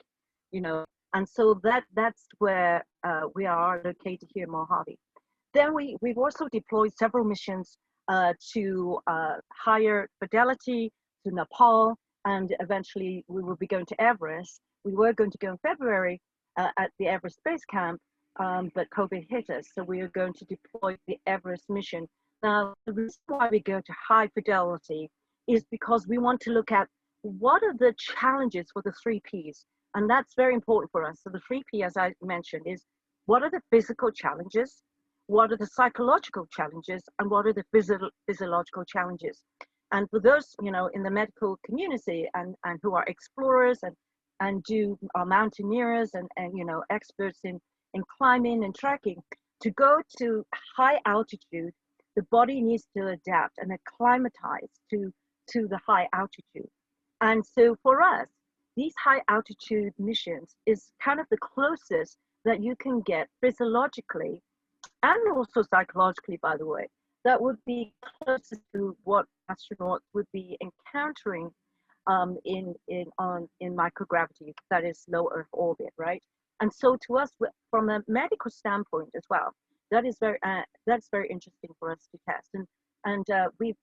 you know? And so that's where we are located here in Mojave. Then we've also deployed several missions to higher fidelity, to Nepal, and eventually we will be going to Everest. We were going to go in February at the Everest Base Camp, but COVID hit us, so we are going to deploy the Everest mission. Now, the reason why we go to high fidelity is because we want to look at what are the challenges for the 3 Ps. And that's very important for us. So the 3 P, as I mentioned, is what are the physical challenges, what are the psychological challenges, and what are the physiological challenges. And for those, you know, in the medical community and who are explorers and are mountaineers and you know, experts in climbing and trekking, to go to high altitude, the body needs to adapt and acclimatize to to the high altitude. And so for us, these high altitude missions is kind of the closest that you can get physiologically and also psychologically, by the way, that would be closest to what astronauts would be encountering in microgravity, that is low Earth orbit, right? And so to us, from a medical standpoint as well, that's very interesting for us to test. And we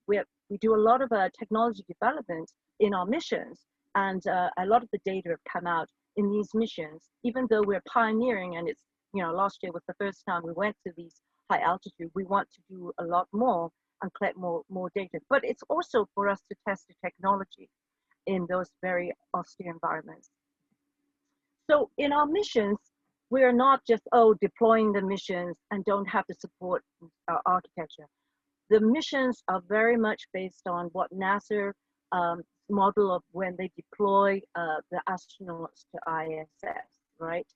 do a lot of technology development in our missions, and a lot of the data have come out in these missions, even though we're pioneering, and it's, last year was the first time we went to these high altitude. We want to do a lot more and collect more data, but it's also for us to test the technology in those very austere environments. So in our missions, we are not just, deploying the missions and don't have the support architecture. The missions are very much based on what NASA model of when they deploy the astronauts to ISS, right?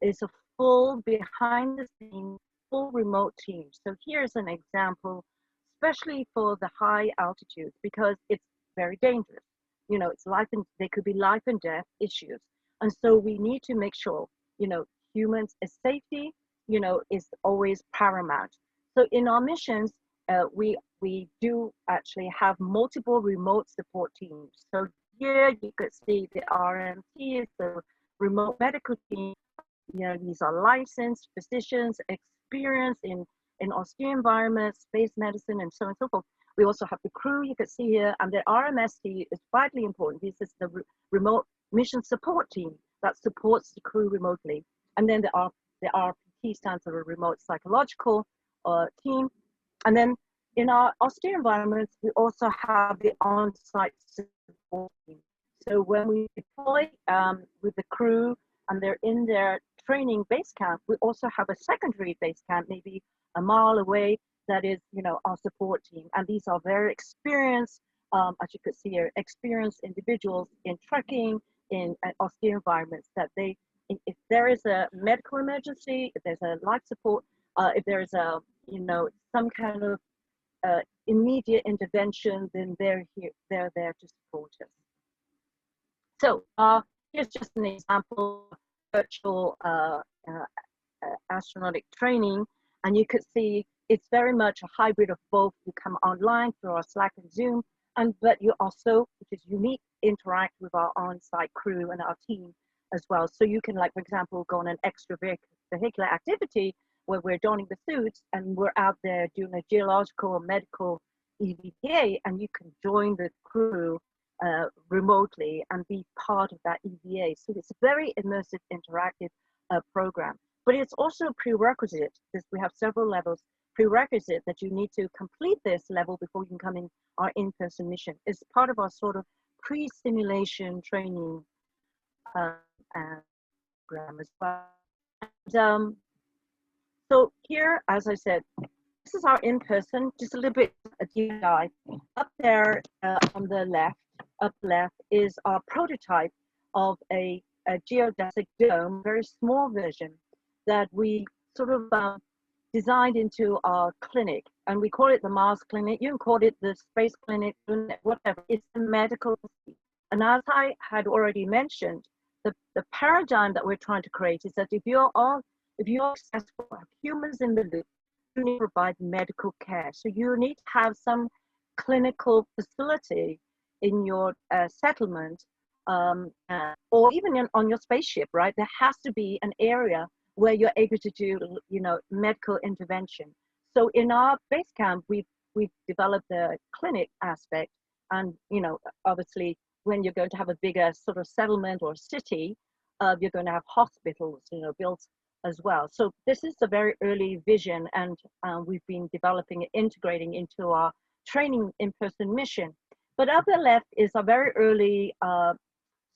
It's a full behind the scenes, full remote team. So here's an example, especially for the high altitudes, because it's very dangerous. It's they could be life and death issues. And so we need to make sure, humans' safety, is always paramount. So in our missions, we do actually have multiple remote support teams. So here you could see the RMT is the remote medical team. These are licensed physicians, experienced in austere environments, space medicine, and so on and so forth. We also have the crew you can see here, and the RMST is vitally important. This is the remote mission support team that supports the crew remotely. And then the RPT stands for a remote psychological team. And then in our austere environments, we also have the on-site support team. So when we deploy with the crew and they're in their training base camp, we also have a secondary base camp, maybe a mile away, that is, our support team. And these are very experienced, as you could see here, experienced individuals in trekking, in austere environments, that if there is a medical emergency, if there's a life support, if there is a, some kind of immediate intervention, then they're there to support us. So here's just an example of virtual astronautic training, and you could see it's very much a hybrid of both. You come online through our Slack and Zoom, but you also, which is unique, interact with our on-site crew and our team as well. So you can, like, for example, go on an extravehicular activity where we're donning the suits and we're out there doing a geological or medical EVA, and you can join the crew remotely and be part of that EVA. So it's a very immersive, interactive program. But it's also a prerequisite, because we have several levels, prerequisite that you need to complete this level before you can come in our in-person mission. It's part of our sort of pre-simulation training program as well. And, so here, as I said, this is our in-person, just a little bit a deep dive. Up there on the left, up left, is our prototype of a geodesic dome, very small version that we sort of designed into our clinic, and we call it the Mars Clinic. You can call it the Space Clinic, whatever. It's a medical. And as I had already mentioned, the paradigm that we're trying to create is that if you're successful, have humans in the loop, you need to provide medical care. So you need to have some clinical facility in your settlement, or even on your spaceship, right? There has to be an area where you're able to do, medical intervention. So in our base camp, we've developed the clinic aspect, and obviously when you're going to have a bigger sort of settlement or city, you're going to have hospitals, built as well. So this is a very early vision, and we've been developing it, integrating into our training in-person mission. But up the left is a very early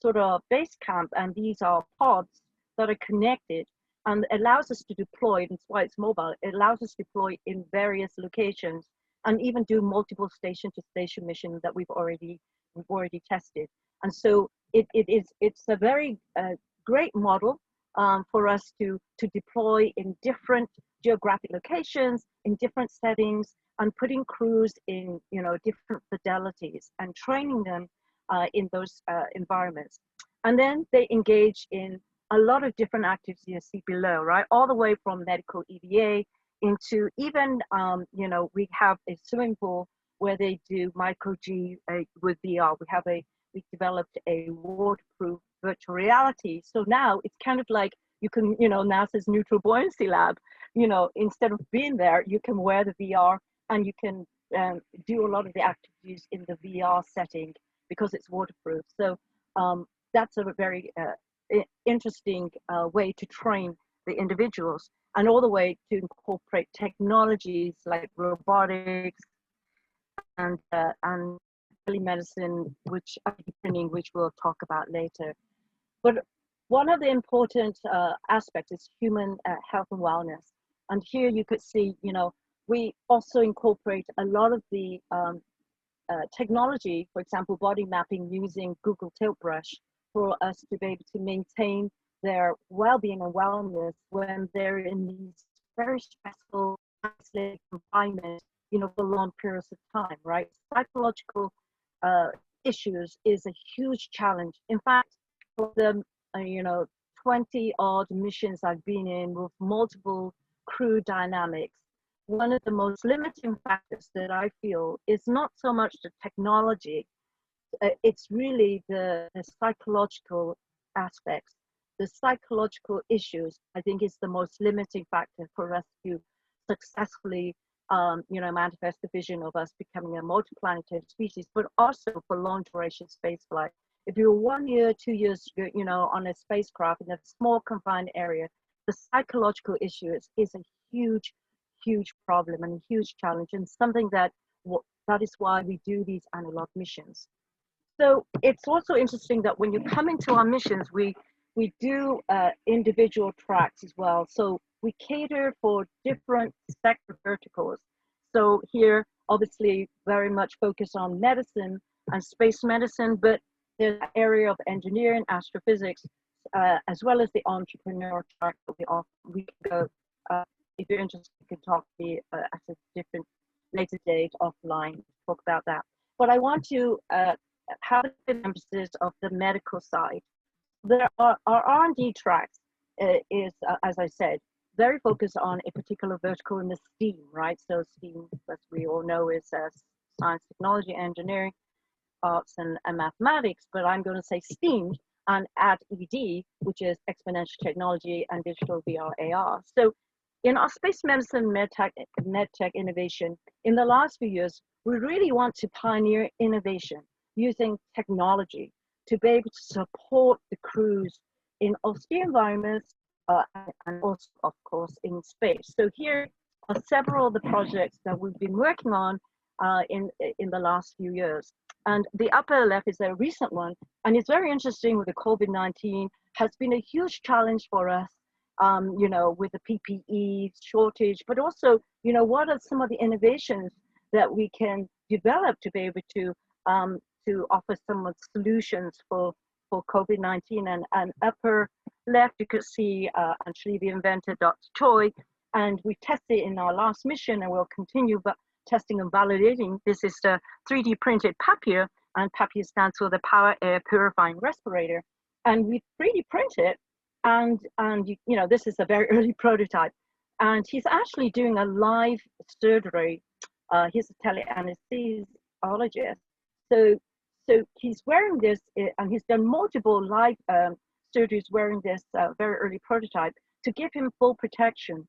sort of base camp, and these are pods that are connected, and it allows us to deploy, and that's why it's mobile. It allows us to deploy in various locations and even do multiple station-to-station missions that we've already tested. And so it's a very great model for us to deploy in different geographic locations, in different settings, and putting crews in, different fidelities and training them in those environments. And then they engage in a lot of different activities you see below, right? All the way from medical EVA into even, we have a swimming pool where they do micro G with VR. We developed a waterproof virtual reality. So now it's kind of like you can, NASA's neutral buoyancy lab, instead of being there, you can wear the VR and you can do a lot of the activities in the VR setting because it's waterproof. So that's a very interesting way to train the individuals, and all the way to incorporate technologies like robotics and telemedicine, which we'll talk about later. But one of the important aspects is human health and wellness. And here you could see, we also incorporate a lot of the technology, for example, body mapping using Google Tilt Brush, for us to be able to maintain their well-being and wellness when they're in these very stressful, isolated confinement, for long periods of time, right? Psychological issues is a huge challenge. In fact, for the 20 odd missions I've been in with multiple crew dynamics, one of the most limiting factors that I feel is not so much the technology, it's really the psychological aspects. The psychological issues, I think, is the most limiting factor for us to successfully manifest the vision of us becoming a multiplanetary species, but also for long duration space flight. If you're 1 year, 2 years, on a spacecraft in a small confined area, the psychological issue is a huge, huge problem and a huge challenge, and something that is why we do these analog missions. So it's also interesting that when you come into our missions, we do individual tracks as well. So we cater for different sector verticals. So here, obviously, very much focus on medicine and space medicine, but there's an area of engineering, astrophysics, as well as the entrepreneur track that we can go. If you're interested, you can talk to me at a different later date offline to talk about that. But I want to have an emphasis of the medical side. There are our R&D tracks is, as I said, very focused on a particular vertical in the STEAM, right? So STEAM, as we all know, is science, technology, engineering, arts, and mathematics, but I'm going to say STEAM and add ED, which is exponential technology and digital VR AR. So in our space medicine, medtech innovation, in the last few years, we really want to pioneer innovation using technology to be able to support the crews in austere environments and also, of course, in space. So here are several of the projects that we've been working on in the last few years. And the upper left is a recent one, and it's very interesting with the COVID-19, has been a huge challenge for us, with the PPE shortage, but also, what are some of the innovations that we can develop to be able to offer some solutions for COVID-19. And upper left, you could see actually the inventor, Dr. Choi, and we tested in our last mission, and we'll continue but testing and validating. This is the 3D printed Papier, and Papier stands for the Power Air Purifying Respirator. And we 3D printed, and this is a very early prototype. And he's actually doing a live surgery. He's a tele-anesthesiologist. So he's wearing this, and he's done multiple live surgeries wearing this very early prototype to give him full protection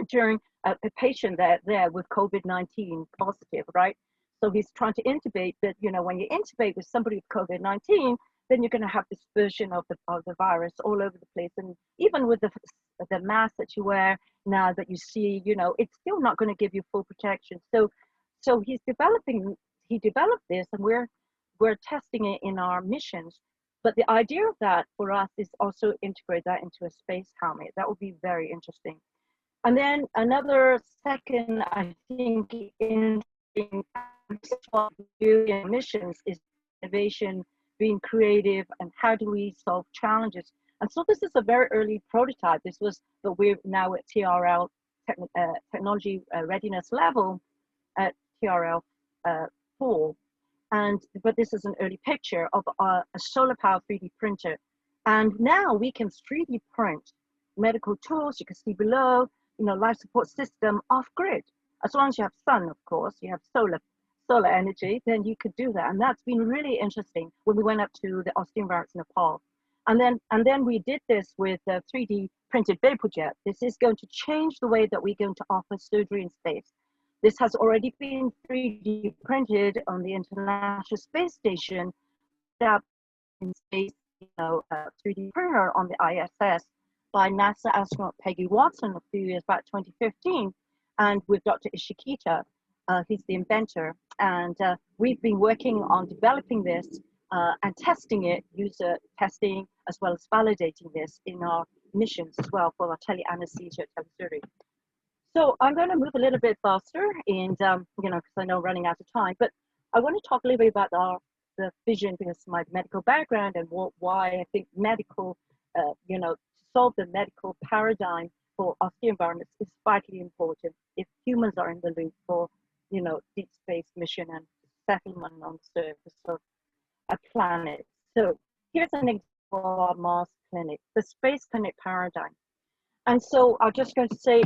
during a patient there with COVID-19 positive, right? So he's trying to intubate, but when you intubate with somebody with COVID-19, then you're going to have dispersion of the virus all over the place. And even with the mask that you wear now that you see, it's still not going to give you full protection. So he developed this, and we're testing it in our missions. But the idea of that for us is also integrate that into a space helmet. That would be very interesting. And then another second, I think, in missions is innovation, being creative, and how do we solve challenges. And so this is a very early prototype. But we're now at TRL technology readiness level. at TRL 4. But this is an early picture of a solar power 3D printer. And now we can 3D print medical tools. You can see below, life support system off grid. As long as you have sun, of course, you have solar energy, then you could do that. And that's been really interesting when we went up to the AUSTERE environments in Nepal. And then we did this with a 3D printed vapor jet. This is going to change the way that we're going to offer surgery in space. This has already been 3D printed on the International Space Station, in space, 3D printer on the ISS by NASA astronaut Peggy Watson a few years back, 2015, and with Dr. Ishikita. He's the inventor, and we've been working on developing this and testing it, user testing, as well as validating this in our missions as well for our tele-anesthesia, telesurgery. So I'm going to move a little bit faster, and because I know I'm running out of time, but I want to talk a little bit about the vision, because of my medical background and why I think medical, to solve the medical paradigm for AUSTERE environments is vitally important if humans are in the loop for, deep space mission and settlement on the surface of a planet. So here's an example of our Mars clinic, the space clinic paradigm. And so I'm just going to say,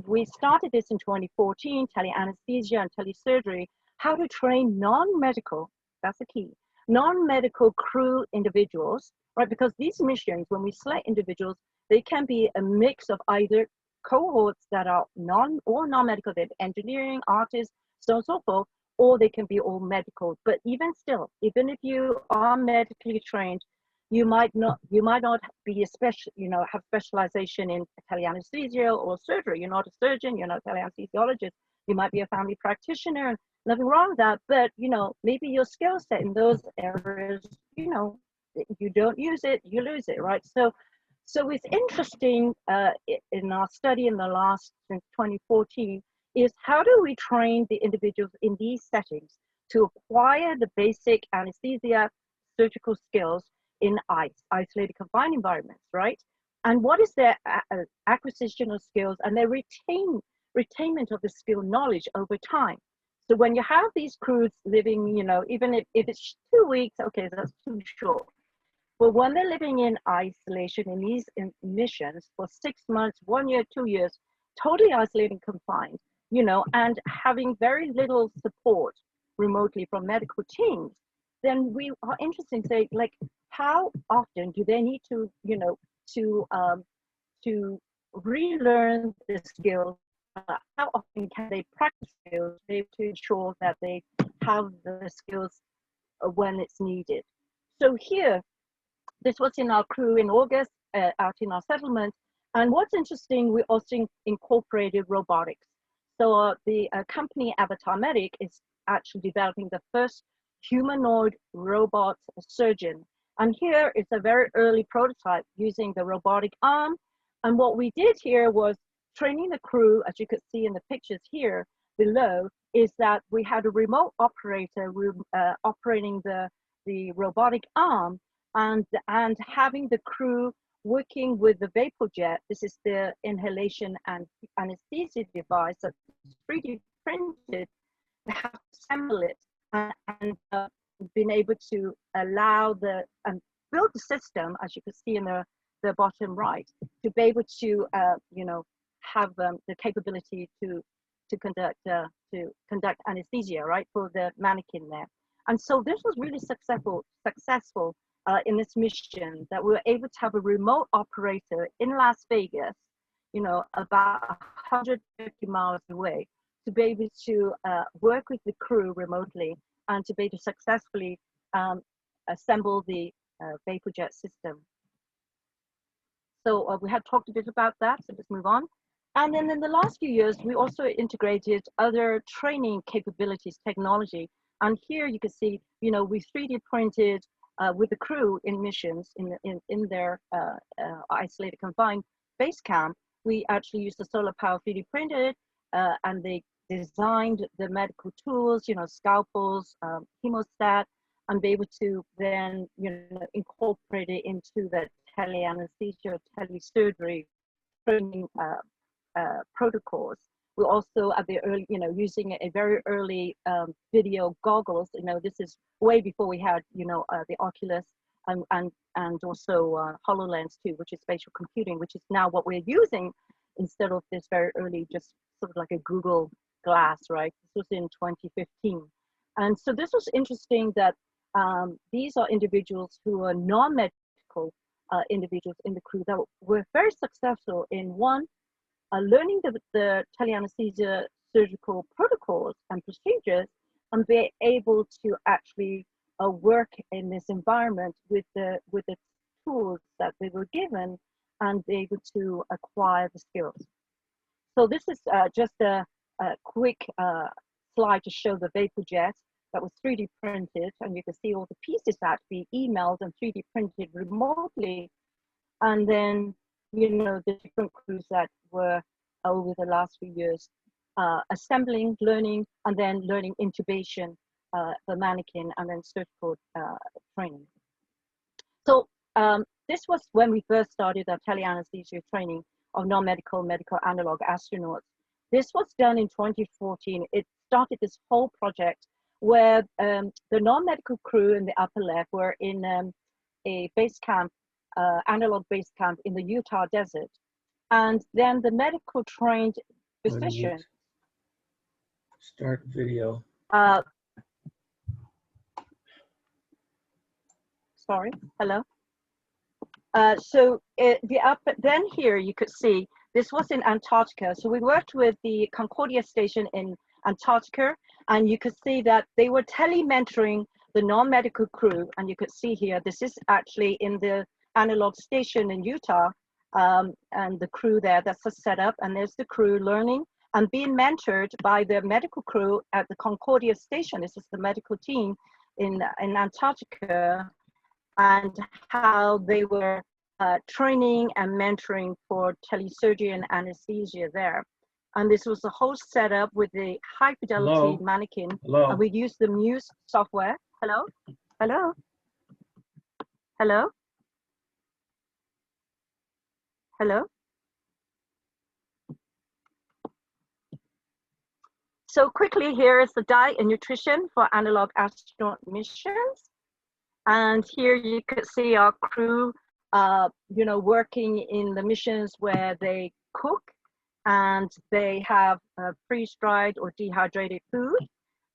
we started this in 2014, tele-anesthesia and telesurgery, how to train non-medical, that's the key, non-medical crew individuals, right? Because these missions, when we select individuals, they can be a mix of either cohorts that are non-medical, they're engineering, artists, so on and so forth, or they can be all medical. But even still, even if you are medically trained, you might not be have specialization in tele-anesthesia or surgery. You're not a surgeon, you're not a tele-anesthesiologist. You might be a family practitioner, and nothing wrong with that. But maybe your skill set in those areas, you don't use it, you lose it, right? So it's interesting in our study in the last, since 2014, is how do we train the individuals in these settings to acquire the basic anesthesia surgical skills in isolated confined environments, right? And what is their acquisition of skills and their retainment of the skill knowledge over time? So when you have these crews living, even if it's 2 weeks, okay, that's too short. But when they're living in isolation in these missions for 6 months, 1 year, 2 years, totally isolated and confined, and having very little support remotely from medical teams, then we are interested in saying, like, how often do they need to, to relearn the skills? How often can they practice skills to ensure that they have the skills when it's needed? So here, this was in our crew in August, out in our settlement. And what's interesting, we also incorporated robotics. So the company Avatar Medic is actually developing the first humanoid robot surgeon. And here is a very early prototype using the robotic arm. And what we did here was training the crew, as you could see in the pictures here below, is that we had a remote operator operating the robotic arm, and having the crew working with the vapor jet. This is the inhalation and anesthesia device that's 3D printed, to have to assemble it and been able to allow build the system, as you can see in the bottom right, to be able to have the capability to conduct anesthesia, right, for the mannequin there. And so this was really successful in this mission, that we were able to have a remote operator in Las Vegas, about 150 miles away, to be able to work with the crew remotely and to be able to successfully assemble the vapor jet system. So we had talked a bit about that, so let's move on. And then in the last few years, we also integrated other training capabilities, technology. And here you can see, we 3D printed with the crew in missions in their isolated confined base camp. We actually used the solar power 3D printed, and they designed the medical tools, scalpels, hemostat, and be able to then, incorporate it into the tele-anesthesia, telesurgery training protocols, we also at the early, using a very early video goggles. This is way before we had, the Oculus and also HoloLens too, which is spatial computing, which is now what we're using instead of this very early, just sort of like a Google Glass, right? This was in 2015. And so this was interesting that these are individuals who are non-medical individuals in the crew that were very successful in one, learning the teleanesthesia surgical protocols and procedures, and be able to actually work in this environment with the tools that they were given and be able to acquire the skills. So this is just a quick slide to show the vapor jet that was 3D printed, and you can see all the pieces that be emailed and 3D printed remotely. And then, the different crews that were over the last few years assembling, learning, and then learning intubation, the mannequin, and then surgical training. So this was when we first started our teleanesthesia training of non-medical, medical analog astronauts. This was done in 2014. It started this whole project where the non-medical crew in the upper left were in a base camp, analog base camp in the Utah desert. And then the medical trained physician. Start video. Sorry, hello. So then here you could see, this was in Antarctica. So we worked with the Concordia station in Antarctica, and you could see that they were tele-mentoring the non-medical crew. And you could see here, this is actually in the analog station in Utah, and the crew there, that's a setup. And there's the crew learning and being mentored by the medical crew at the Concordia station. This is the medical team in Antarctica, and how they were training and mentoring for telesurgery and anesthesia there. And this was the whole setup with the high fidelity mannequin. Hello. And we used the Muse software. Hello? Hello? Hello? Hello? So quickly, here is the diet and nutrition for analog astronaut missions. And here you could see our crew, working in the missions where they cook and they have freeze-dried or dehydrated food.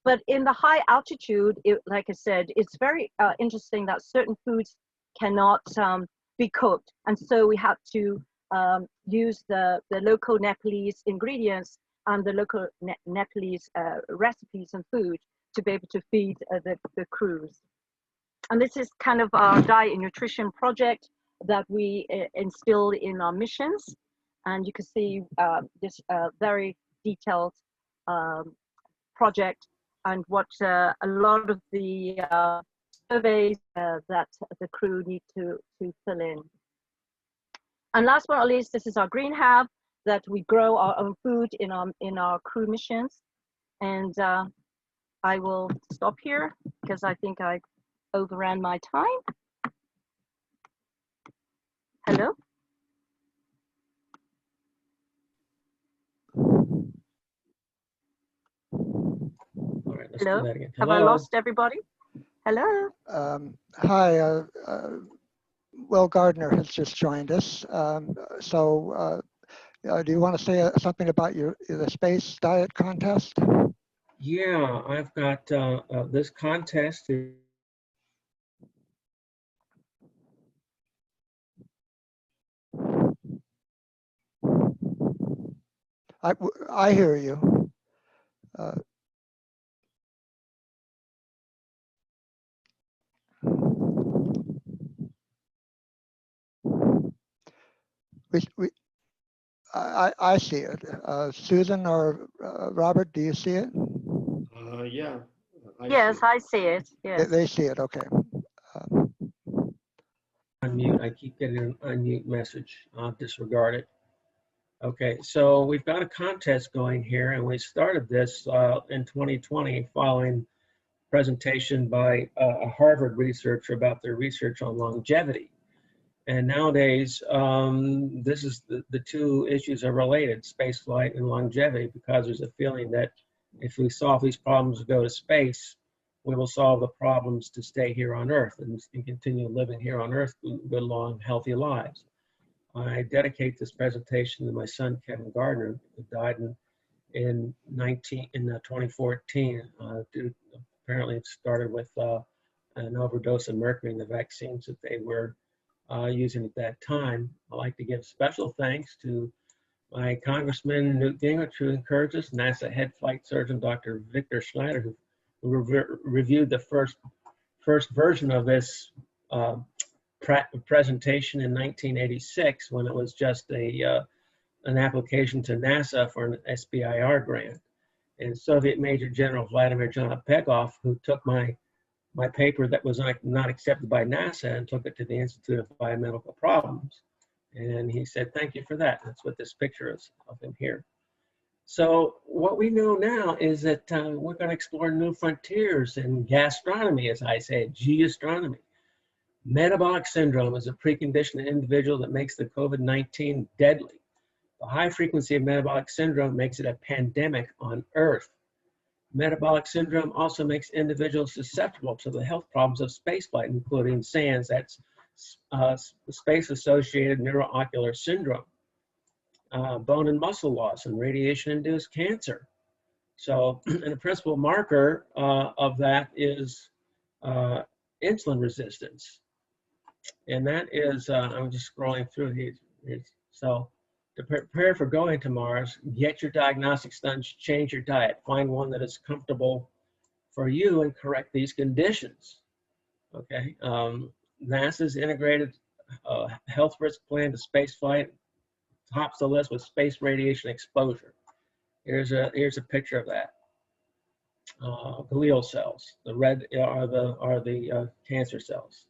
But in the high altitude, like I said, it's very interesting that certain foods cannot be cooked. And so we have to use the local Nepalese ingredients and the local Nepalese recipes and food to be able to feed the crews. And this is kind of our diet and nutrition project that we instilled in our missions. And you can see this very detailed project and what a lot of the surveys that the crew need to fill in. And last but not least, this is our green hab that we grow our own food in our crew missions. And I will stop here because I think I overran my time. Hello? All right, let's Hello? do that again. Have I lost everybody? Hello? Hi, Will Gardiner has just joined us. Do you want to say something about the space diet contest? Yeah, I've got this contest. I hear you. I see it. Susan or Robert, do you see it? Yeah. Yes, I see it. Yes. They see it. Okay. Unmute. I keep getting an unmute message. I'll disregard it. Okay, so we've got a contest going here, and we started this in 2020 following presentation by a Harvard researcher about their research on longevity. And nowadays, this is the two issues are related, space flight and longevity, because there's a feeling that if we solve these problems to go to space, we will solve the problems to stay here on Earth and continue living here on Earth good, long, healthy lives. I dedicate this presentation to my son, Kevin Gardiner, who died in 2014. Apparently it started with an overdose of mercury in the vaccines that they were using at that time. I'd like to give special thanks to my Congressman Newt Gingrich, who encouraged us, NASA head flight surgeon Dr. Victor Schneider, who reviewed the first version of this presentation in 1986, when it was just an application to NASA for an SBIR grant. And Soviet Major General Vladimir Pegov, who took my paper that was not accepted by NASA and took it to the Institute of Biomedical Problems. And he said, thank you for that. That's what this picture is of him here. So what we know now is that we're going to explore new frontiers in gastronomy, as I say, geostronomy. Metabolic syndrome is a precondition in individual that makes the COVID-19 deadly. The high frequency of metabolic syndrome makes it a pandemic on Earth. Metabolic syndrome also makes individuals susceptible to the health problems of spaceflight, including SANS, that's space-associated neuroocular syndrome, bone and muscle loss, and radiation-induced cancer. So, and a principal marker of that is insulin resistance. And that is, I'm just scrolling through these. So, to prepare for going to Mars, get your diagnostics done, change your diet, find one that is comfortable for you and correct these conditions, okay? NASA's integrated health risk plan to spaceflight tops the list with space radiation exposure. Here's a picture of that. Glial cells, the red are the cancer cells.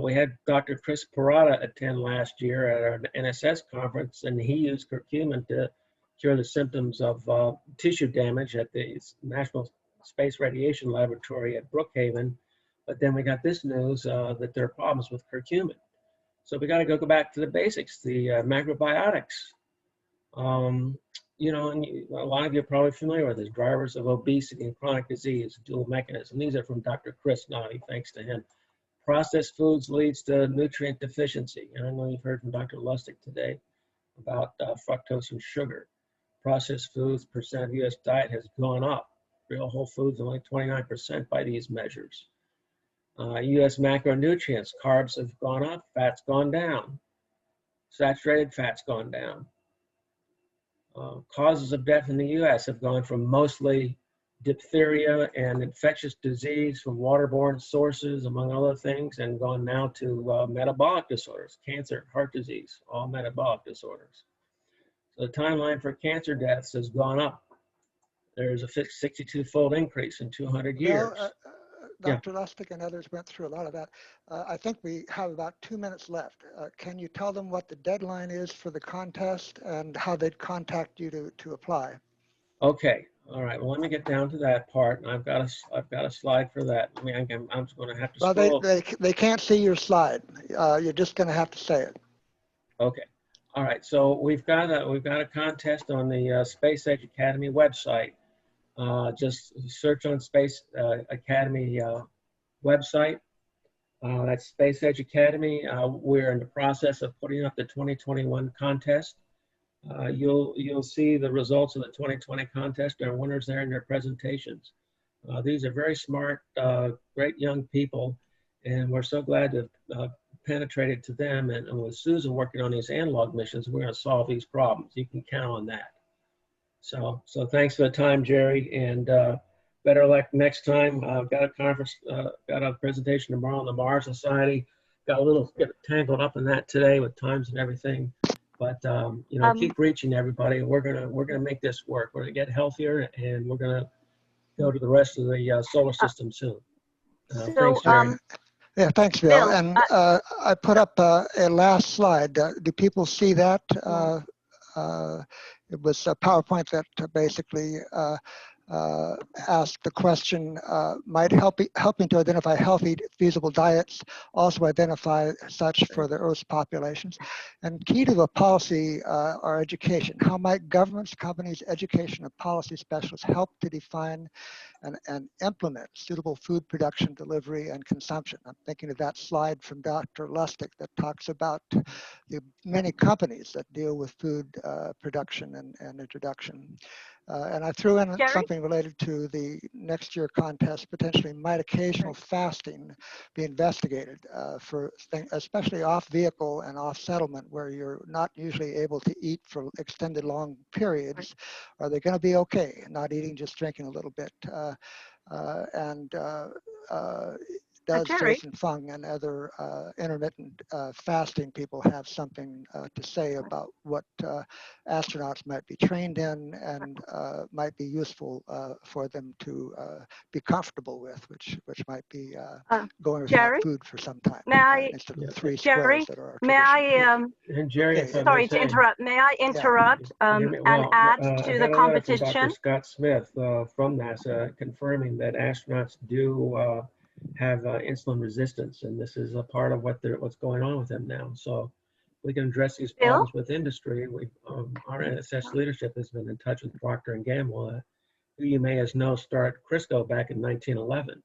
We had Dr. Chris Parada attend last year at our NSS conference, and he used curcumin to cure the symptoms of tissue damage at the National Space Radiation Laboratory at Brookhaven. But then we got this news that there are problems with curcumin. So we got to go back to the basics, the macrobiotics. You know, and a lot of you are probably familiar with this, drivers of obesity and chronic disease, dual mechanism. These are from Dr. Chris Noddy, thanks to him. Processed foods leads to nutrient deficiency. And I know you've heard from Dr. Lustig today about fructose and sugar. Processed foods percent of U.S. diet has gone up. Real whole foods only 29% by these measures. U.S. macronutrients, carbs have gone up, fat's gone down. Saturated fat's gone down. Causes of death in the U.S. have gone from mostly diphtheria and infectious disease from waterborne sources, among other things, and gone now to metabolic disorders, cancer, heart disease, all metabolic disorders. So the timeline for cancer deaths has gone up. There's a 62-fold increase in 200 years. Well, Dr. Lustig and others went through a lot of that. I think we have about 2 minutes left. Can you tell them what the deadline is for the contest and how they'd contact you to apply? Okay. All right. Well, let me get down to that part. I've got a slide for that. I mean, I'm just going to have to scroll. Well, they can't see your slide. You're just going to have to say it. Okay. All right. So we've got a contest on the Space Age Academy website. Just search on Space Academy website. That's Space Age Academy. We're in the process of putting up the 2021 contest. You'll see the results of the 2020 contest. There are winners there in their presentations. These are very smart, great young people, and we're so glad to have penetrated to them. And with Susan working on these analog missions, we're going to solve these problems. You can count on that. So thanks for the time, Jerry, and better luck next time. I've got a conference, got a presentation tomorrow on the Mars Society. Got a little tangled up in that today with times and everything. But you know, keep reaching everybody. We're gonna make this work. We're gonna get healthier, and we're gonna go to the rest of the solar system soon. Thanks, Jerry. Yeah, thanks, Bill. And I put up a last slide. Do people see that? It was a PowerPoint that basically asked the question, might helping to identify healthy, feasible diets also identify such for the Earth's populations? And key to the policy are education. How might governments, companies, education, and policy specialists help to define and implement suitable food production, delivery, and consumption? I'm thinking of that slide from Dr. Lustig that talks about the many companies that deal with food production and introduction. And I threw in Jerry? something related to the next year contest. Potentially might occasional fasting be investigated for especially off vehicle and off settlement where you're not usually able to eat for extended long periods. Are they going to be okay? Not eating, just drinking a little bit. Does Jerry? Jason Fung and other intermittent fasting people have something to say about what astronauts might be trained in and might be useful for them to be comfortable with, which might be going without Jerry? food for some time May I, instead of the 3 Jerry, squares that are our may tradition. I, And Jerry, Okay. if I may sorry to say, interrupt, may I interrupt hear me? and Well, add I to got the a letter from competition? Dr. Scott Smith from NASA confirming that astronauts do have insulin resistance, and this is a part of what's going on with them now. So we can address these Bill? problems with industry. Our NSS leadership has been in touch with Procter and Gamble, who you may as know started Crisco back in 1911,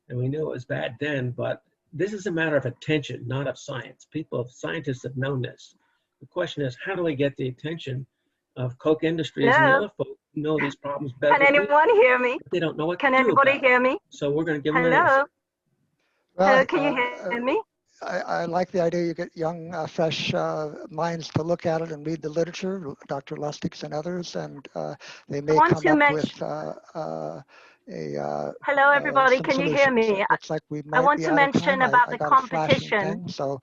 and we knew it was bad then. But this is a matter of attention, not of science. Scientists have known this. The question is, how do we get the attention of Coke Industries and the Hello? other folks who know these problems better Can than we? anyone hear me? They don't know what Can to do anybody about it. hear me? So we're going to give them an Hello? answer. Well, Hello, can you hear me? I like the idea you get young, fresh minds to look at it and read the literature, Dr. Lustig and others, and they may want come to up mention- with Hello, everybody. some Can you hear solutions. me? It looks like we I might want be to out of mention time. about I the got a flashing competition. thing, so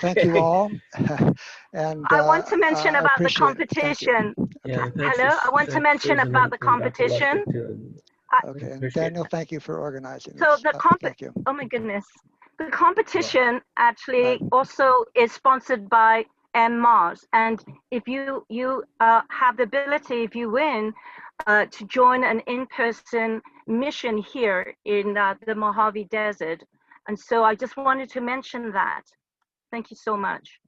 thank you all, and I want to mention I about the appreciate it. Thank you. competition. Yeah, Okay. thanks Hello, I want to thanks mention Susan about the and Dr. competition. Lustig, too. Okay, and Appreciate Daniel, that. thank you for organizing So this. the Thank you. oh my goodness. The competition actually Right. also is sponsored by MMAARS. And if you have the ability, if you win, to join an in-person mission here in the Mojave Desert. And so I just wanted to mention that. Thank you so much.